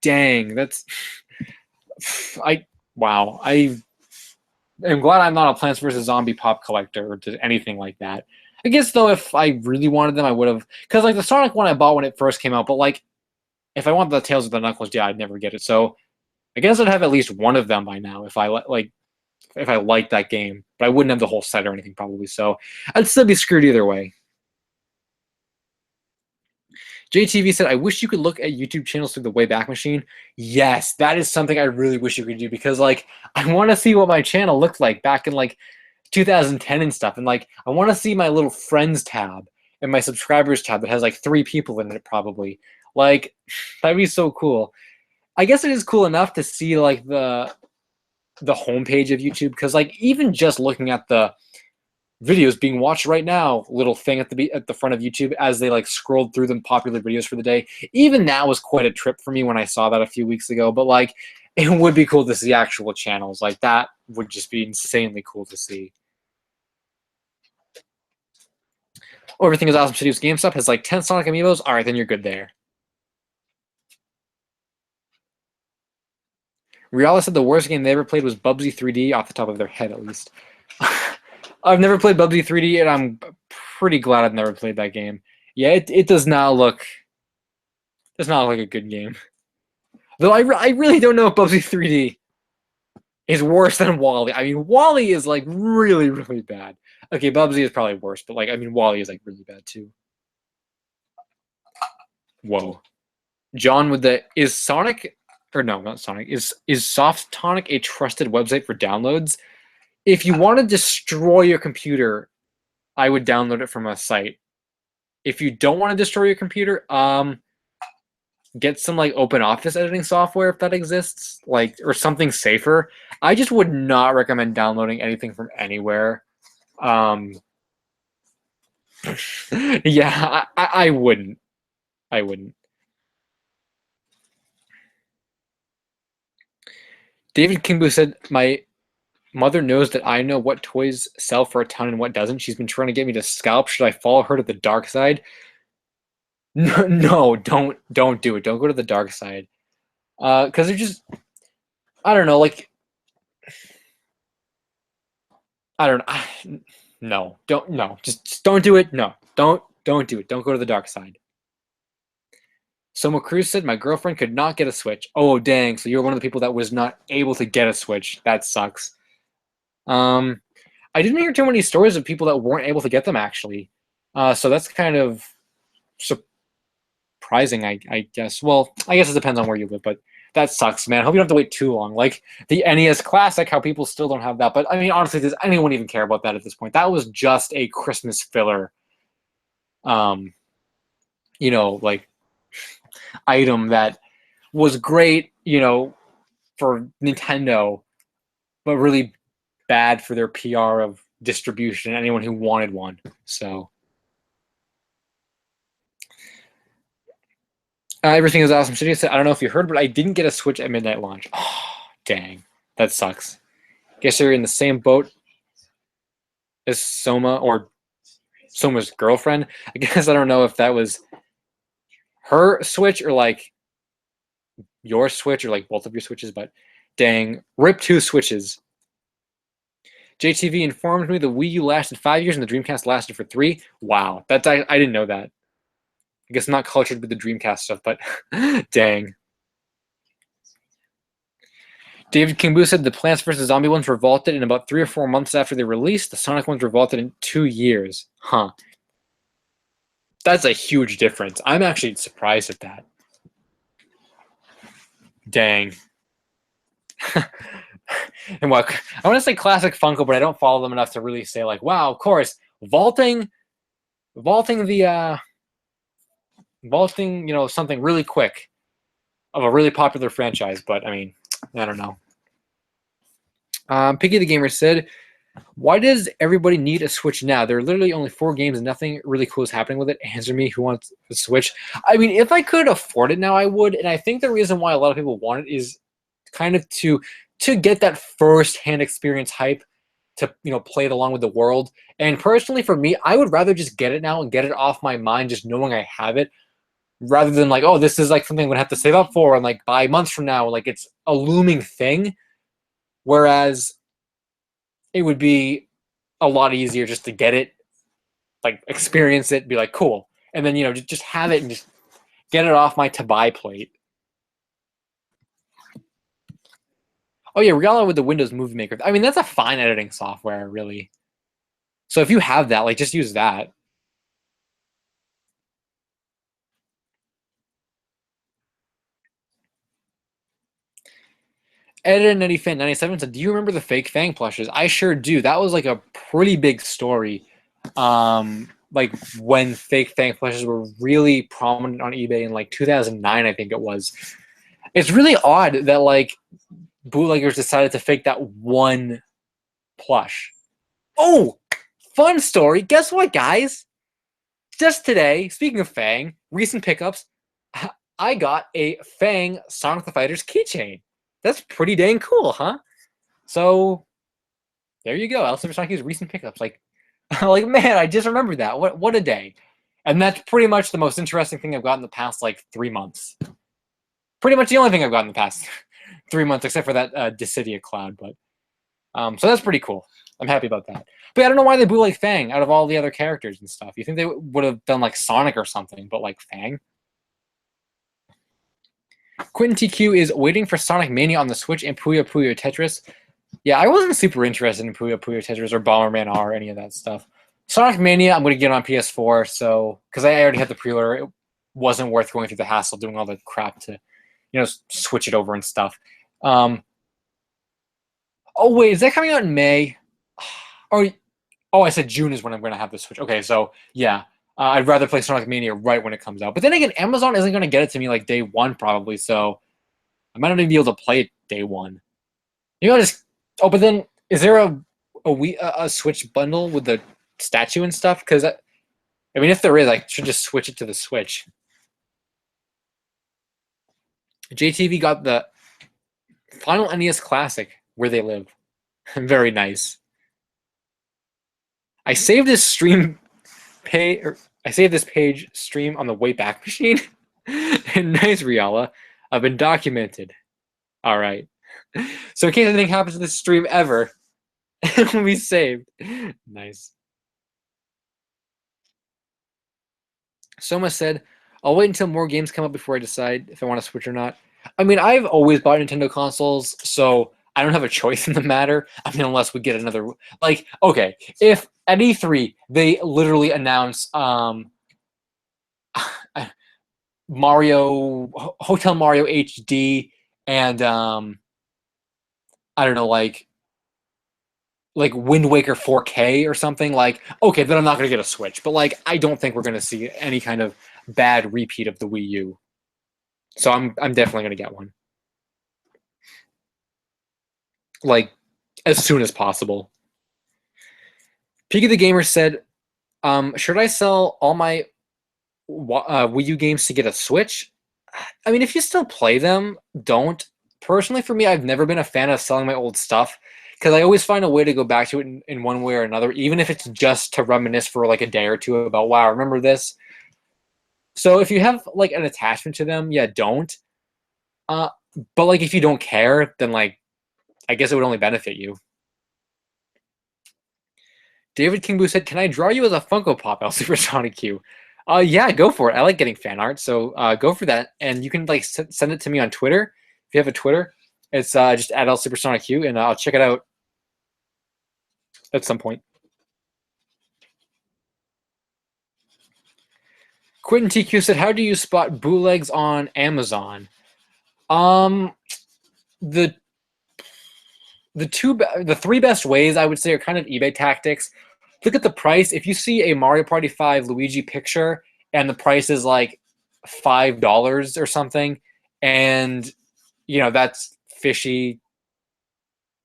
dang, that's wow. I am glad I'm not a Plants vs. Zombie pop collector or anything like that. I guess though, if I really wanted them, I would have. Because like the Sonic one, I bought when it first came out. But like, if I want the Tales of the Knuckles, yeah, I'd never get it. So I guess I'd have at least one of them by now if I like that game. But I wouldn't have the whole set or anything probably. So I'd still be screwed either way. JTV said, I wish you could look at YouTube channels through the Wayback Machine. Yes, that is something I really wish you could do because, like, I want to see what my channel looked like back in, like, 2010 and stuff. And, like, I want to see my little friends tab and my subscribers tab that has, like, 3 people in it probably. Like, that'd be so cool. I guess it is cool enough to see, like, the homepage of YouTube because, like, even just looking at the videos being watched right now little thing at the front of YouTube as they like scrolled through the popular videos for the day. Even that was quite a trip for me when I saw that a few weeks ago, but like it would be cool to see actual channels. Like that would just be insanely cool to see. Oh, everything is awesome. Studios GameStop has like 10 Sonic amiibos. All right, then you're good there. Riala said the worst game they ever played was Bubsy 3D, off the top of their head at least. I've never played Bubsy 3D, and I'm pretty glad I've never played that game. Yeah, it does not look like a good game. Though I really don't know if Bubsy 3D is worse than Wally. I mean, Wally is like really, really bad. Okay, Bubsy is probably worse, but like I mean, Wally is like really bad too. Whoa, John with the is Sonic or no, not Sonic is Softonic a trusted website for downloads? If you want to destroy your computer, I would download it from a site. If you don't want to destroy your computer, get some like open office editing software if that exists, like or something safer. I just would not recommend downloading anything from anywhere. Yeah, I wouldn't. I wouldn't. David Kimbu said, "My mother knows that I know what toys sell for a ton and what doesn't. She's been trying to get me to scalp. Should I follow her to the dark side?" No, no, don't do it. Don't go to the dark side. Because they're just, I don't know, like, I don't know. No, don't, no, just don't do it. No, don't do it. Don't go to the dark side. Soma Cruz said, my girlfriend could not get a Switch. Oh, dang. So you're one of the people that was not able to get a Switch. That sucks. I didn't hear too many stories of people that weren't able to get them, actually. So that's kind of surprising, I guess. Well, I guess it depends on where you live, but that sucks, man. I hope you don't have to wait too long. Like the NES Classic, how people still don't have that. But I mean, honestly, does anyone even care about that at this point? That was just a Christmas filler, like item that was great, for Nintendo, but really bad for their PR of distribution and anyone who wanted one. So everything is awesome. Shitty said, I don't know if you heard, but I didn't get a Switch at midnight launch. Oh, dang. That sucks. Guess you're in the same boat as Soma or Soma's girlfriend. I guess I don't know if that was her Switch or like your Switch or like both of your Switches, but dang. Rip 2 Switches. JTV informed me the Wii U lasted 5 years and the Dreamcast lasted for 3. Wow. I didn't know that. I guess I'm not cultured with the Dreamcast stuff, but dang. David Kimbu said the Plants vs. Zombie ones were vaulted in about 3 or 4 months after they released. The Sonic ones were vaulted in 2 years. Huh. That's a huge difference. I'm actually surprised at that. Dang. And what I want to say classic Funko, but I don't follow them enough to really say like, wow, of course, vaulting the something really quick of a really popular franchise. But I mean, I don't know. Piggy the Gamer said, why does everybody need a Switch now? There are literally only 4 games and nothing really cool is happening with it. Answer me, who wants a Switch? I mean, if I could afford it now, I would. And I think the reason why a lot of people want it is kind of to get that first-hand experience hype, to play it along with the world. And personally, for me, I would rather just get it now and get it off my mind, just knowing I have it, rather than like, oh, this is like something I'm gonna have to save up for and like buy months from now. Like it's a looming thing. Whereas it would be a lot easier just to get it, like experience it, be like, cool, and then just have it and just get it off my to buy plate. Oh yeah, Regala with the Windows Movie Maker. I mean, that's a fine editing software, really. So if you have that, like, just use that. Edited Nutty Fan 97 said, do you remember the fake Fang plushes? I sure do. That was like a pretty big story. Like when fake Fang plushes were really prominent on eBay in like 2009, I think it was. It's really odd that like bootleggers decided to fake that one plush. Oh, fun story. Guess what, guys? Just today, speaking of Fang, recent pickups, I got a Fang Sonic the Fighters keychain. That's pretty dang cool, huh? So there you go. LSuperSonicQ's recent pickups. Like Like, man, I just remembered that. What a day. And that's pretty much the most interesting thing I've got in the past, like, 3 months. Pretty much the only thing I've got in the past 3 months, except for that Dissidia cloud. But so that's pretty cool. I'm happy about that. But I don't know why they blew like Fang out of all the other characters and stuff. You think they would have done like Sonic or something, but like Fang? Quentin TQ is waiting for Sonic Mania on the Switch and Puyo Puyo Tetris. Yeah, I wasn't super interested in Puyo Puyo Tetris or Bomberman R or any of that stuff. Sonic Mania, I'm going to get on PS4, so because I already had the pre-order, it wasn't worth going through the hassle doing all the crap to, switch it over and stuff. Oh wait, is that coming out in May? Oh, I said June is when I'm going to have the Switch. Okay, so yeah, I'd rather play Sonic Mania right when it comes out. But then again, Amazon isn't going to get it to me like day one probably, so I might not even be able to play it day one. I'll just. Oh, but then is there a Switch bundle with the statue and stuff? Because I mean, if there is, I should just switch it to the Switch. JTV got the final NES Classic, Where They Live. Very nice. I saved this page stream on the Wayback Machine. Nice, Riala. I've been documented. All right. So in case anything happens to this stream ever, it will be saved. Nice. Soma said, I'll wait until more games come up before I decide if I want to Switch or not. I mean, I've always bought Nintendo consoles, so I don't have a choice in the matter. I mean, unless we get another... Like, okay, if at E3 they literally announce Hotel Mario HD and I don't know, like Wind Waker 4K or something, like, okay, then I'm not going to get a Switch. But, like, I don't think we're going to see any kind of bad repeat of the Wii U. So I'm definitely going to get one. Like, as soon as possible. Peak of the Gamer said, should I sell all my Wii U games to get a Switch? I mean, if you still play them, don't. Personally, for me, I've never been a fan of selling my old stuff because I always find a way to go back to it in one way or another, even if it's just to reminisce for like a day or two about, wow, remember this? So if you have like an attachment to them, yeah, don't. But like if you don't care, then like I guess it would only benefit you. David Kingbu said, "Can I draw you as a Funko Pop, LSuperSonicQ?" Yeah, go for it. I like getting fan art, so go for that. And you can like send it to me on Twitter if you have a Twitter. It's just at LSuperSonicQ, and I'll check it out at some point. Quentin TQ said, "How do you spot bootlegs on Amazon?" The three best ways I would say are kind of eBay tactics. Look at the price. If you see a Mario Party 5 Luigi picture and the price is like $5 or something, and that's fishy.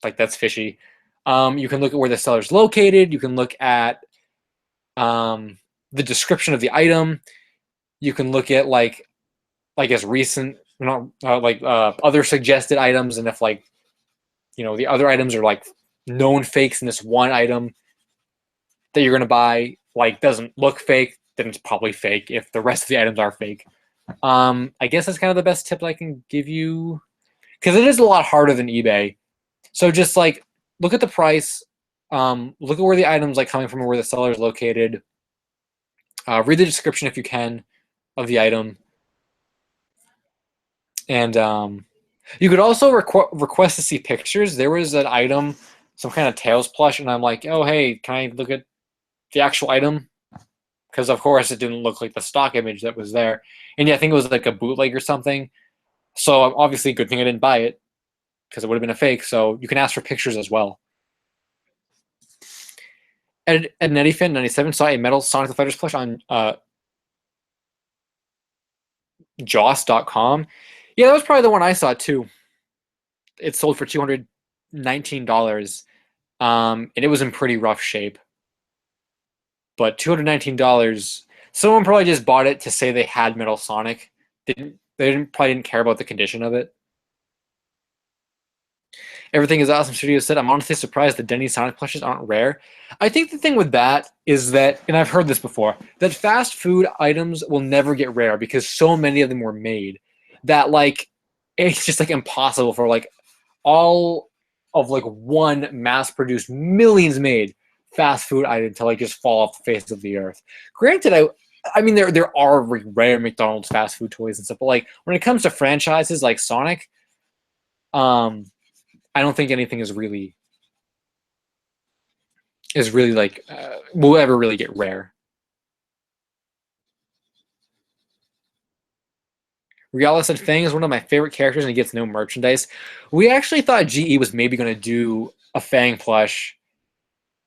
Like that's fishy. You can look at where the seller's located. You can look at the description of the item. You can look at like as recent, other suggested items, and if like the other items are like known fakes, and this one item that you're gonna buy like doesn't look fake, then it's probably fake. If the rest of the items are fake, I guess that's kind of the best tip I can give you, because it is a lot harder than eBay. So just like look at the price, look at where the item's like coming from, or where the seller is located. Read the description if you can of the item, and you could also request to see pictures. There was an item, some kind of Tails plush, and I'm like, oh hey, can I look at the actual item? Because of course it didn't look like the stock image that was there, and yeah, I think it was like a bootleg or something. So obviously, good thing I didn't buy it, because it would have been a fake. So you can ask for pictures as well. Ed Nettyfin 97 saw a metal Sonic the Fighters plush on Joss.com. Yeah, that was probably the one I saw too. It sold for $219, and it was in pretty rough shape. But $219, someone probably just bought it to say they had Metal Sonic. They probably didn't care about the condition of it. Everything is Awesome Studios said, I'm honestly surprised the Denny Sonic plushes aren't rare. I think the thing with that is that, and I've heard this before, that fast food items will never get rare because so many of them were made that like it's just like impossible for like all of like one mass-produced, millions made fast food item to like just fall off the face of the earth. Granted, I mean there are rare McDonald's fast food toys and stuff, but like when it comes to franchises like Sonic, um, I don't think anything is really like will ever really get rare. Riala said Fang is one of my favorite characters and he gets no merchandise. We actually thought GE was maybe going to do a Fang plush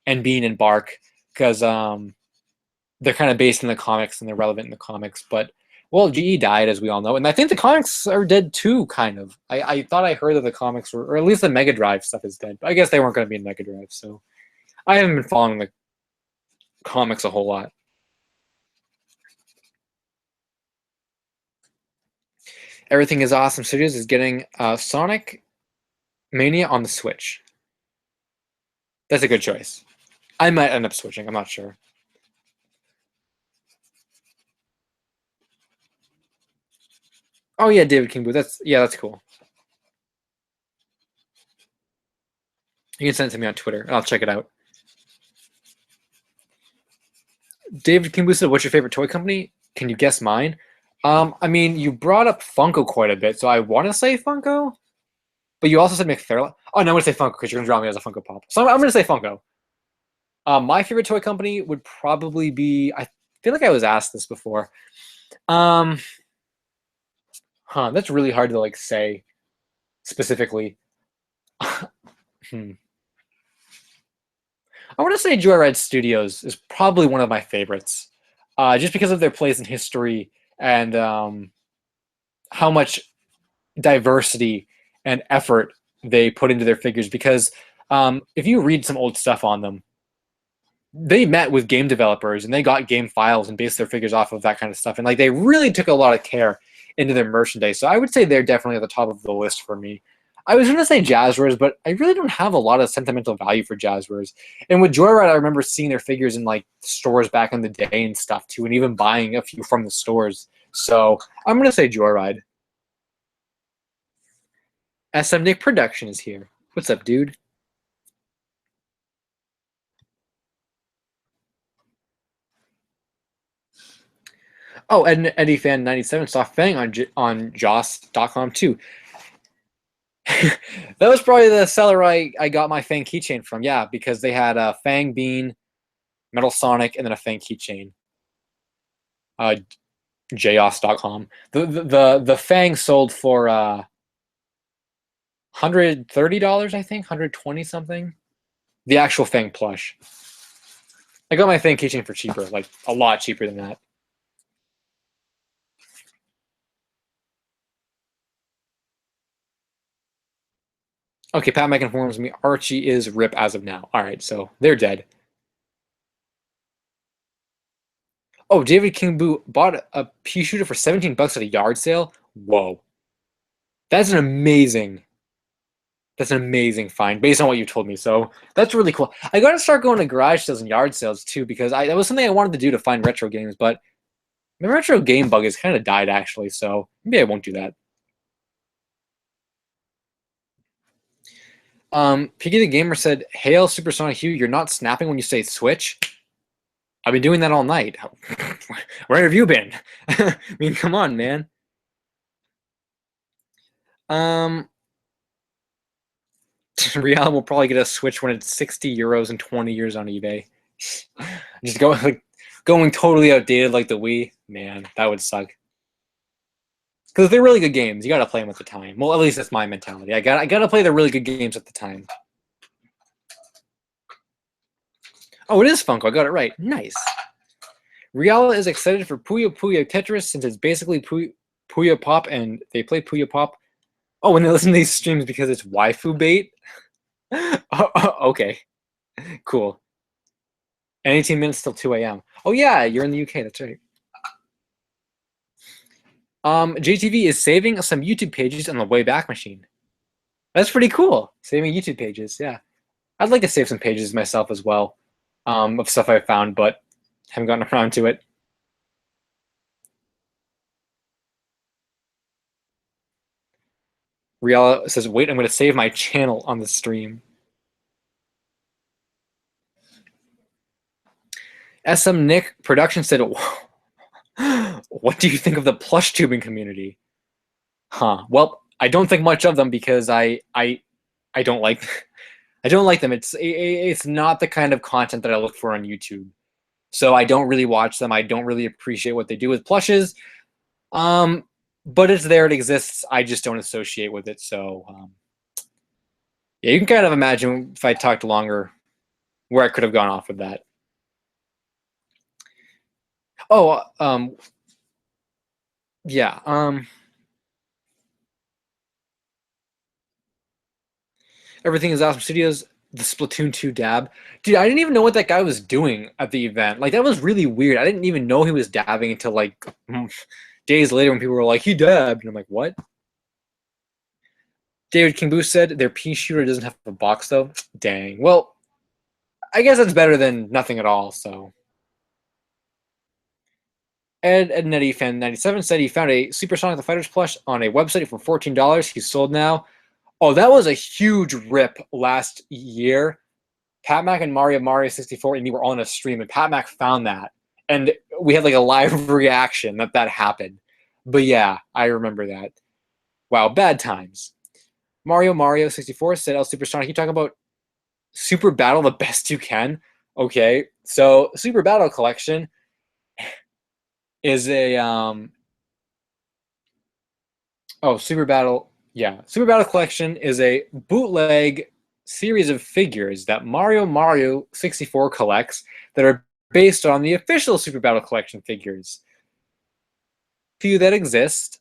and Bean and Bark because they're kind of based in the comics and they're relevant in the comics. But well, GE died as we all know, and I think the comics are dead too. Kind of. I thought I heard that the comics were, or at least the Mega Drive stuff is dead. But I guess they weren't going to be in Mega Drive, so I haven't been following the comics a whole lot. Everything is Awesome Studios is getting Sonic Mania on the Switch. That's a good choice. I might end up switching. I'm not sure. Oh yeah, David King Boo. That's cool. You can send it to me on Twitter, and I'll check it out. David King Boo said, "What's your favorite toy company? Can you guess mine?" I mean, you brought up Funko quite a bit, so I want to say Funko, but you also said McFarlane. Oh, no, I'm gonna say Funko because you're gonna draw me as a Funko Pop. So I'm gonna say Funko. My favorite toy company would probably be. I feel like I was asked this before. Um, that's really hard to like say specifically. Hmm. I want to say Joyride Studios is probably one of my favorites, just because of their place in history and how much diversity and effort they put into their figures. Because if you read some old stuff on them, they met with game developers and they got game files and based their figures off of that kind of stuff. And like they really took a lot of care into their merchandise. So I would say they're definitely at the top of the list for me. I was going to say Jazzwares, but I really don't have a lot of sentimental value for Jazzwares. And with Joyride, I remember seeing their figures in like stores back in the day and stuff too, and even buying a few from the stores. So I'm going to say Joyride. SM Nick Production is here. What's up, dude? Oh, Eddie Fan 97 saw Fang on Joss.com too. That was probably the seller I got my Fang keychain from. Yeah, because they had a Fang Bean, Metal Sonic, and then a Fang keychain. Joss.com. The Fang sold for $130, I think, 120 something. The actual Fang plush. I got my Fang keychain for cheaper, like a lot cheaper than that. Okay, Pat Mac informs me Archie is RIP as of now. All right, so they're dead. Oh, David King Boo bought a pea shooter for $17 at a yard sale. Whoa, that's an amazing. That's an amazing find based on what you told me. So that's really cool. I got to start going to garage sales and yard sales too because that was something I wanted to do to find retro games, but the retro game bug has kind of died actually. So maybe I won't do that. Piggy the Gamer said, "Hail LSuperSonicQ, you're not snapping when you say switch." I've been doing that all night. Where have you been? I mean, come on, man. Um, Real will probably get a Switch when it's 60 euros in 20 years on eBay. Just going totally outdated like the Wii. Man, that would suck. Because they're really good games. You got to play them at the time. Well, at least that's my mentality. I got to play the really good games at the time. Oh, it is Funko. I got it right. Nice. Riala is excited for Puyo Puyo Tetris since it's basically Puyo Pop, and they play Puyo Pop. Oh, when they listen to these streams because it's waifu bait? Okay. Cool. And 18 minutes till 2 a.m. Oh, yeah, you're in the UK. That's right. JTV is saving some YouTube pages on the Wayback Machine. That's pretty cool. Saving YouTube pages, yeah. I'd like to save some pages myself as well, of stuff I found, but haven't gotten around to it. Riala says, wait, I'm going to save my channel on the stream. SM Nick Production said, what do you think of the plush tubing community? Huh. Well, I don't think much of them because I don't like I don't like them. It's not the kind of content that I look for on YouTube. So I don't really watch them. I don't really appreciate what they do with plushes. But it's there, it exists. I just don't associate with it. So yeah, you can kind of imagine if I talked longer where I could have gone off with that. Oh, yeah. Everything is Awesome Studios. The Splatoon 2 dab. Dude, I didn't even know what that guy was doing at the event. Like, that was really weird. I didn't even know he was dabbing until, like, days later when people were like, he dabbed. And I'm like, what? David King Booth said their pea shooter doesn't have a box, though. Dang. Well, I guess that's better than nothing at all, so. Ed Netty Fan 97 said he found a Supersonic the Fighters plush on a website for $14. He's sold now. Oh, that was a huge rip last year. Pat Mac and Mario 64 and me were all in a stream, and Pat Mac found that, and we had like a live reaction that happened. But yeah, I remember that. Wow, bad times. Mario 64 said, LSuperSonicQ, you talking about Super Battle the best you can? Okay, so Super Battle Collection is a Super Battle Collection is a bootleg series of figures that Mario 64 collects that are based on the official Super Battle Collection figures. Few that exist.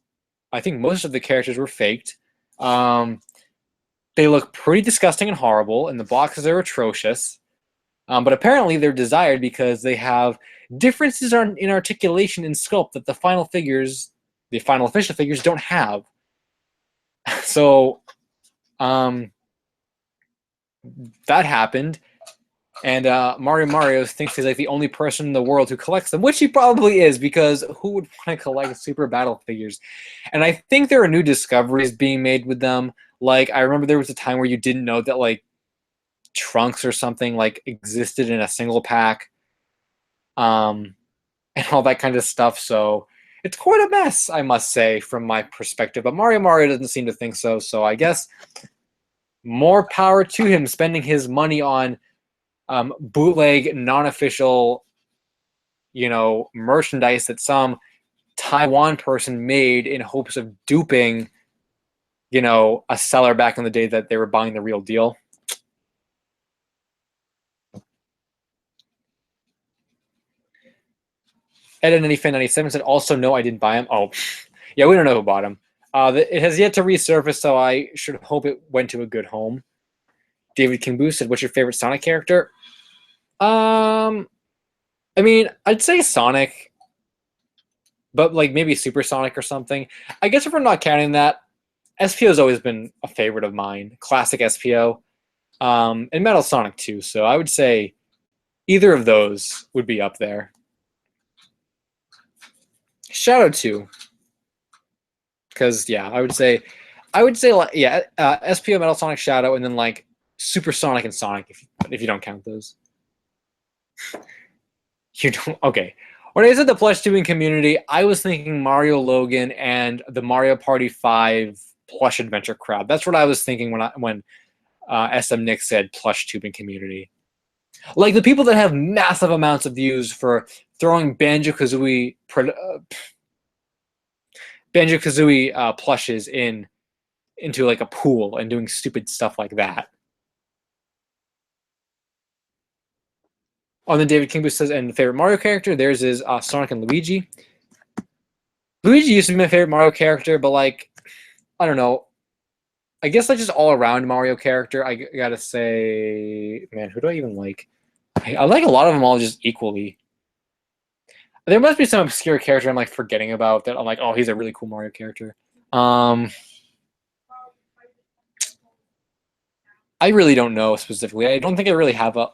I think most of the characters were faked. They look pretty disgusting and horrible, and the boxes are atrocious. But apparently they're desired because they have differences in articulation and sculpt that the final official figures, don't have. So that happened, and Mario thinks he's like the only person in the world who collects them, which he probably is, because who would want to collect Super Battle figures? And I think there are new discoveries being made with them. Like, I remember there was a time where you didn't know that like Trunks or something like existed in a single pack, and all that kind of stuff. So it's quite a mess, I must say, from my perspective. But Mario doesn't seem to think so. So I guess more power to him, spending his money on bootleg, non-official, merchandise that some Taiwan person made in hopes of duping, a seller back in the day that they were buying the real deal. Ed97 said, also, no, I didn't buy him. Oh, yeah, we don't know who bought him. It has yet to resurface, so I should hope it went to a good home. David King Booth said, what's your favorite Sonic character? I mean, I'd say Sonic, but like maybe Supersonic or something. I guess if we're not counting that, SPO has always been a favorite of mine. Classic SPO. And Metal Sonic too. So I would say either of those would be up there. Shadow 2. Because yeah, I would say like, yeah, SPO, Metal Sonic, Shadow, and then like Supersonic and Sonic if you don't count those. You don't. Okay. When I said the plush tubing community, I was thinking Mario Logan and the Mario Party 5 plush adventure crowd. That's what I was thinking when SM Nick said plush tubing community. Like the people that have massive amounts of views for throwing Banjo-Kazooie plushes into like a pool and doing stupid stuff like that. Oh, then David Kingbooth says, and favorite Mario character, theirs is Sonic and Luigi. Luigi used to be my favorite Mario character, but like, I don't know. I guess like just all around Mario character, I gotta say, man, who do I even like? I like a lot of them all just equally. There must be some obscure character I'm like forgetting about that I'm like, oh, he's a really cool Mario character. I really don't know specifically. I don't think I really have a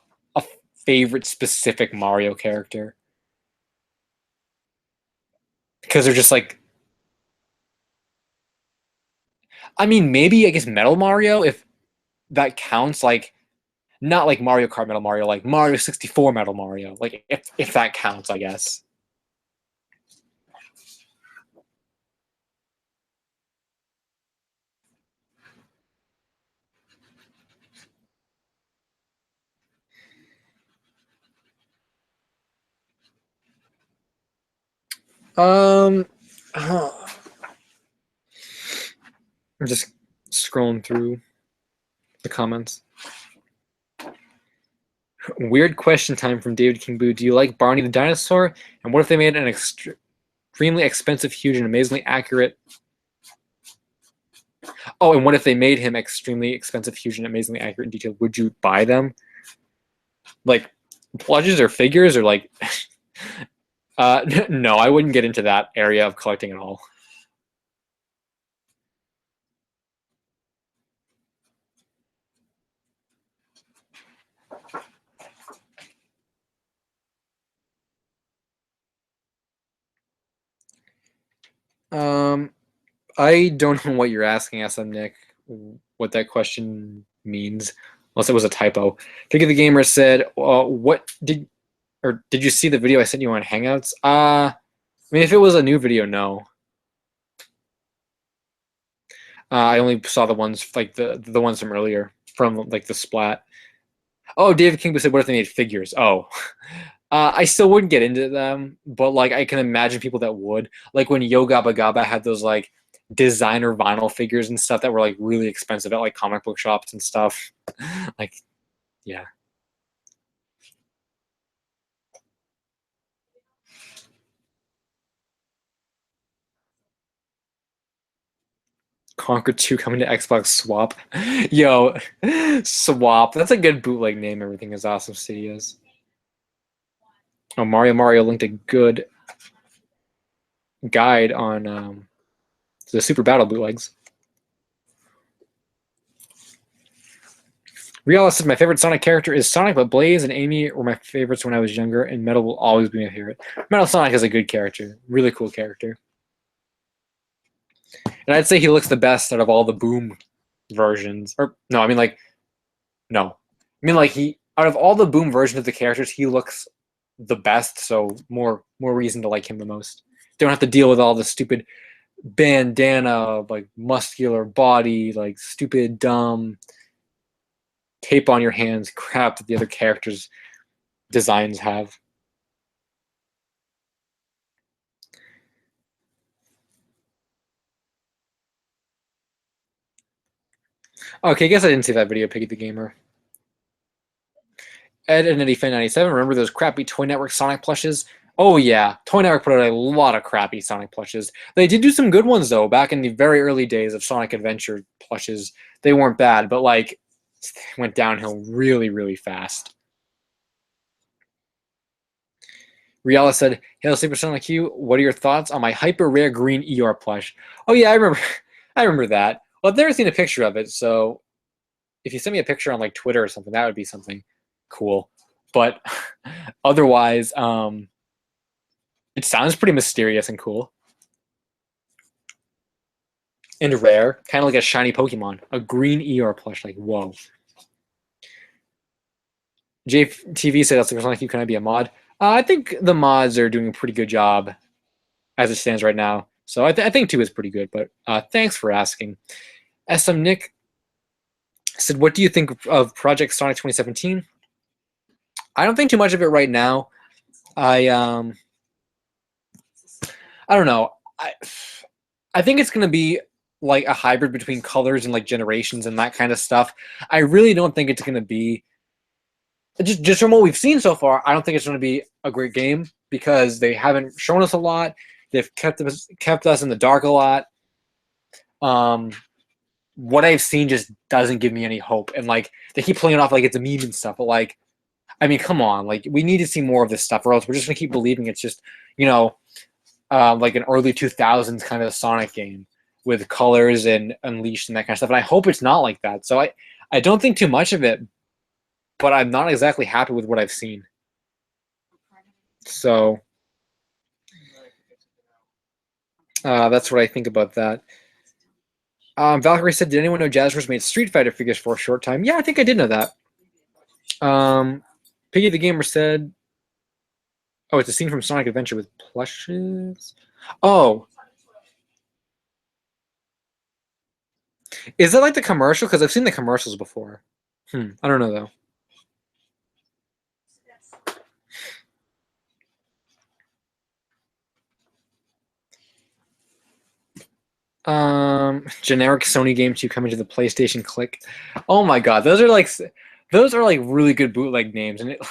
favorite specific Mario character because they're just like, I mean, maybe I guess Metal Mario if that counts. Like not like Mario Kart Metal Mario, like Mario 64 Metal Mario. Like if that counts, I guess. Um, I'm just scrolling through the comments. Weird question time from David King Boo. Do you like Barney the dinosaur? And what if they made an extremely expensive, huge, and amazingly accurate? Oh, and what if they made him extremely expensive, huge, and amazingly accurate and detailed? Would you buy them? Like plushes or figures or like? No, I wouldn't get into that area of collecting at all. I don't know what you're asking, SM Nick. What that question means, unless it was a typo. Figure the Gamer said, "What did you see the video I sent you on Hangouts?" I mean, if it was a new video, no. I only saw the ones like the ones from earlier, from like the splat. Oh, David King said, "What if they made figures?" Oh, I still wouldn't get into them, but like I can imagine people that would. Like when Yo Gabba Gabba had those like designer vinyl figures and stuff that were like really expensive at like comic book shops and stuff. Like, yeah. Conquer 2 coming to Xbox Swap. Yo, Swap. That's a good bootleg name. Everything is Awesome Studios. Oh, Mario linked a good guide on the Super Battle bootlegs. Real says my favorite Sonic character is Sonic, but Blaze and Amy were my favorites when I was younger, and Metal will always be my favorite. Metal Sonic is a good character, really cool character, and I'd say he looks the best out of all the Boom versions. Or no, I mean like no, I mean like he out of all the Boom versions of the characters, he looks the best. So more reason to like him the most. Don't have to deal with all the stupid bandana, like muscular body, like stupid dumb tape on your hands crap that the other characters' designs have. Okay, I guess I didn't see that video, Piggy the Gamer. Ed and Eddie Fan 97, remember those crappy Toy Network Sonic plushes? Oh yeah, Toy Network put out a lot of crappy Sonic plushes. They did do some good ones though, back in the very early days of Sonic Adventure plushes. They weren't bad, but like went downhill really fast. Riala said, "Hey, LSuperSonicQ, what are your thoughts on my hyper rare green ER plush?" Oh yeah, I remember, I remember that. Well, I've never seen a picture of it, so if you send me a picture on like Twitter or something, that would be something cool. But otherwise, it sounds pretty mysterious and cool. And rare, kind of like a shiny Pokemon. A green ER plush, like, whoa. JTV said, that's like, you can I be a mod? I think the mods are doing a pretty good job as it stands right now. So I think 2 is pretty good, but thanks for asking. SM Nick said, what do you think of Project Sonic 2017? I don't think too much of it right now. I don't know. I think it's going to be like a hybrid between colors and like generations and that kind of stuff. I really don't think it's going to be just from what we've seen so far. I don't think it's going to be a great game because they haven't shown us a lot. They've kept us in the dark a lot. What I've seen just doesn't give me any hope, and like they keep playing it off like it's a meme and stuff. But like, I mean, come on, like we need to see more of this stuff, or else we're just going to keep believing it's just like an early 2000s kind of Sonic game with colors and Unleashed and that kind of stuff. And I hope it's not like that. So I don't think too much of it, but I'm not exactly happy with what I've seen. So that's what I think about that. Valkyrie said, "Did anyone know Jazzers made Street Fighter figures for a short time?" Yeah, I think I did know that. Piggy the Gamer said, "Oh, it's a scene from Sonic Adventure with plushes." Oh, is that like the commercial? Because I've seen the commercials before. I don't know though. Generic Sony game to come into the PlayStation Click. Oh my god, those are like really good bootleg names, and it'd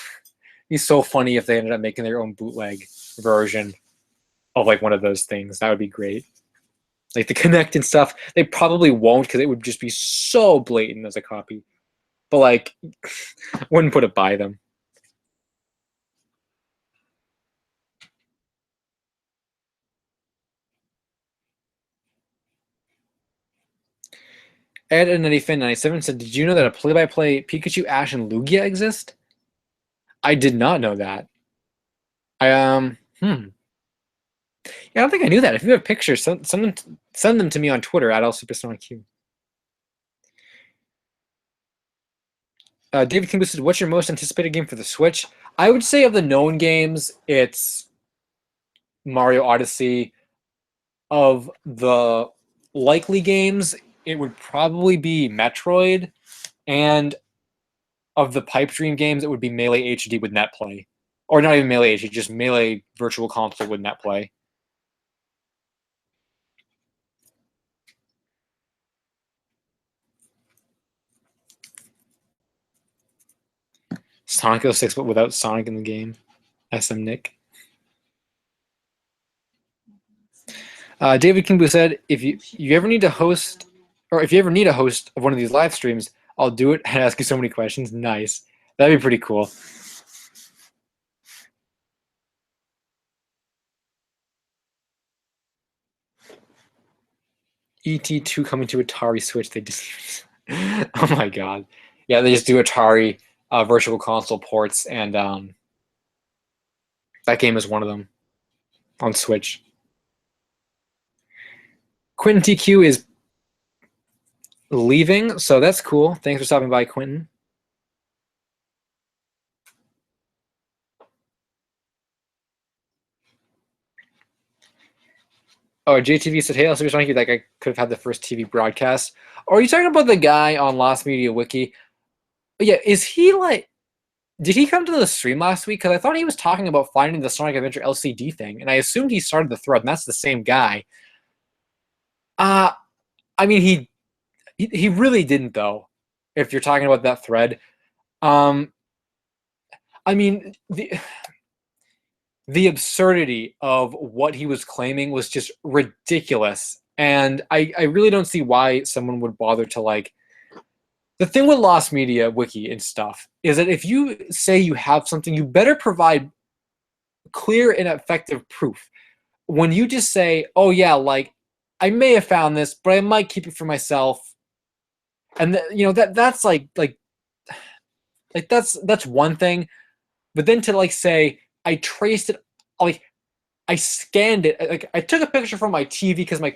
be so funny if they ended up making their own bootleg version of like one of those things. That would be great. Like the Connect and stuff, they probably won't because it would just be so blatant as a copy. But like, wouldn't put it by them. Ed and Fan 97 said, "Did you know that a play-by-play Pikachu, Ash, and Lugia exist?" I did not know that. I Yeah, I don't think I knew that. If you have pictures, send them to me on Twitter at LSuperSonicQ. David King said, "What's your most anticipated game for the Switch?" I would say of the known games, it's Mario Odyssey. Of the likely games, it would probably be Metroid, and of the Pipe Dream games, it would be Melee HD with NetPlay, or not even Melee HD, just Melee Virtual Console with NetPlay. Sonic 06, but without Sonic in the game. SM Nick. David Kimbu said, "If you ever need to host, or if you ever need a host of one of these live streams, I'll do it and ask you so many questions." Nice. That'd be pretty cool. ET2 coming to Atari Switch. They just, oh my god, yeah, they just do Atari Virtual Console ports, and that game is one of them on Switch. Quentin TQ is leaving, so that's cool. Thanks for stopping by, Quentin. Oh, JTV said, "Hey, Super Sonic, like I could have had the first TV broadcast." Or are you talking about the guy on Lost Media Wiki? Yeah, is he like? Did he come to the stream last week? Because I thought he was talking about finding the Sonic Adventure LCD thing, and I assumed he started the thread, and that's the same guy. Uh I mean, he really didn't though. If you're talking about that thread, um, I mean the absurdity of what he was claiming was just ridiculous, and I really don't see why someone would bother to like. The thing with Lost Media Wiki and stuff is that if you say you have something, you better provide clear and effective proof. When you just say, "Oh yeah, like I may have found this, but I might keep it for myself," and that's like that's one thing, but then to like say I traced it, like I scanned it, like I took a picture from my TV because my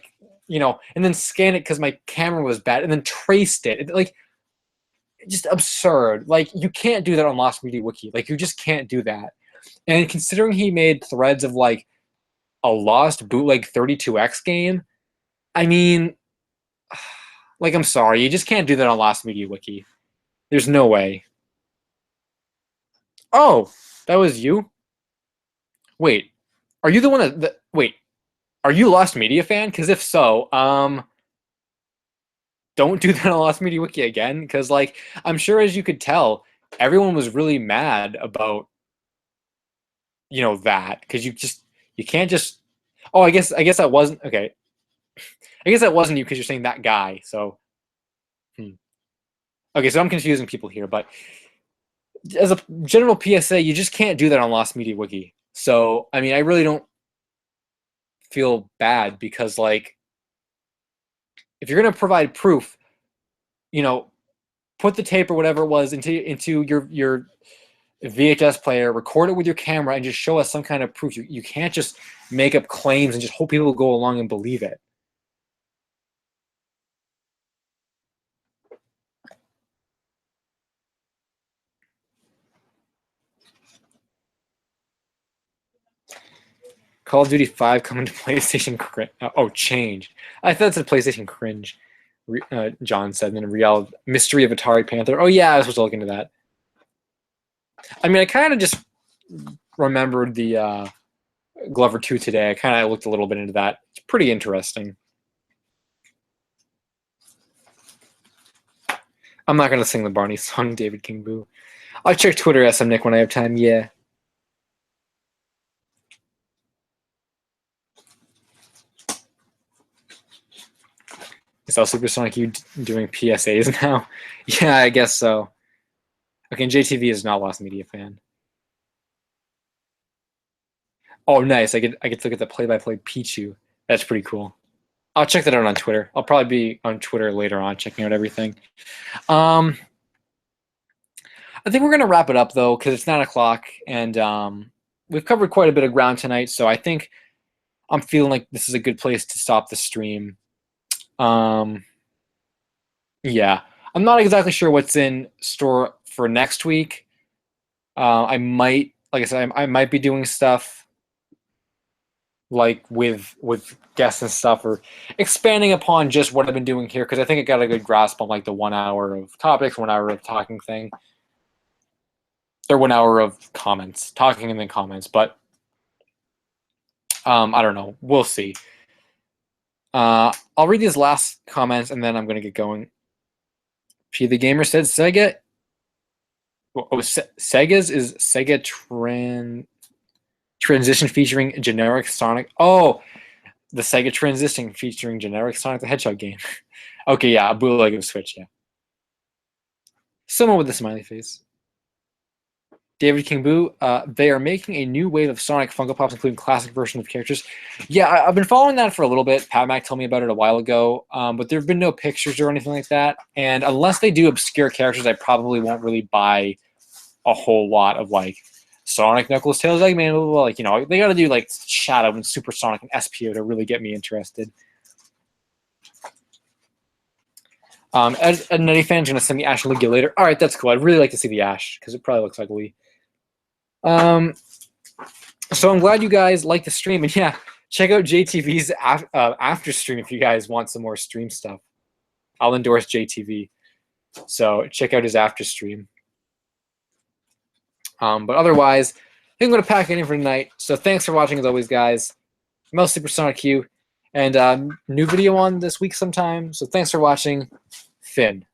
and then scanned it because my camera was bad, and then traced it, like just absurd. Like you can't do that on Lost Media Wiki. Like you just can't do that. And considering he made threads of like a lost bootleg 32X game, I mean, like I'm sorry, you just can't do that on Lost Media Wiki. There's no way. Oh, that was you? Wait, are you the one wait, are you a Lost Media fan? Because if so, don't do that on Lost Media Wiki again. Because like I'm sure, as you could tell, everyone was really mad about that because you can't just. Oh, I guess that wasn't okay. I guess that wasn't you because you're saying that guy. So okay, so I'm confusing people here, but as a general PSA, you just can't do that on Lost Media Wiki. So I mean, I really don't feel bad because like if you're gonna provide proof, you know, put the tape or whatever it was into your VHS player, record it with your camera, and just show us some kind of proof. You can't just make up claims and just hope people go along and believe it. Call of Duty 5 coming to PlayStation. Change. I thought it said PlayStation cringe. John said. And then Real Mystery of Atari Panther. Oh yeah, I was supposed to look into that. I mean, I kind of just remembered the Glover 2 today. I kind of looked a little bit into that. It's pretty interesting. I'm not gonna sing the Barney song, David King Boo. I'll check Twitter SM Nick when I have time. Yeah. Is LSuperSonicQ doing PSAs now? Yeah, I guess so. Okay, and JTV is not Lost Media fan. Oh, nice. I get to look at the play-by-play Pichu. That's pretty cool. I'll check that out on Twitter. I'll probably be on Twitter later on, checking out everything. I think we're gonna wrap it up though, because it's 9 o'clock, and we've covered quite a bit of ground tonight. So I think I'm feeling like this is a good place to stop the stream. Yeah, I'm not exactly sure what's in store for next week. I might, like I said, I might be doing stuff like with guests and stuff, or expanding upon just what I've been doing here, because I think I got a good grasp on like the 1 hour of topics, 1 hour of talking thing, or 1 hour of comments, talking and then comments. But I don't know. We'll see. I'll read these last comments and then I'm going to get going. P the Gamer said Sega. Sega's is Sega Transition featuring generic Sonic. Oh, the Sega Transition featuring generic Sonic the Hedgehog game. Okay, yeah, a bootleg of Switch, yeah. Someone with a smiley face. David King Boo, they are making a new wave of Sonic Funko Pops, including classic version of characters. Yeah, I've been following that for a little bit. Pat Mac told me about it a while ago, but there have been no pictures or anything like that. And unless they do obscure characters, I probably won't really buy a whole lot of like Sonic, Knuckles, Tails, Eggman, like, you know, they got to do like Shadow and Super Sonic and SPO to really get me interested. Ed Nutty fan's gonna send me Ash and Lugia later. All right, that's cool. I'd really like to see the Ash because it probably looks like Lee. So I'm glad you guys like the stream, and yeah, check out JTV's after stream if you guys want some more stream stuff. I'll endorse JTV, so check out his after stream. But otherwise, I think I'm gonna pack it in for tonight. So thanks for watching as always, guys. I'm LSuperSonicQ, and new video on this week sometime. So thanks for watching, Finn.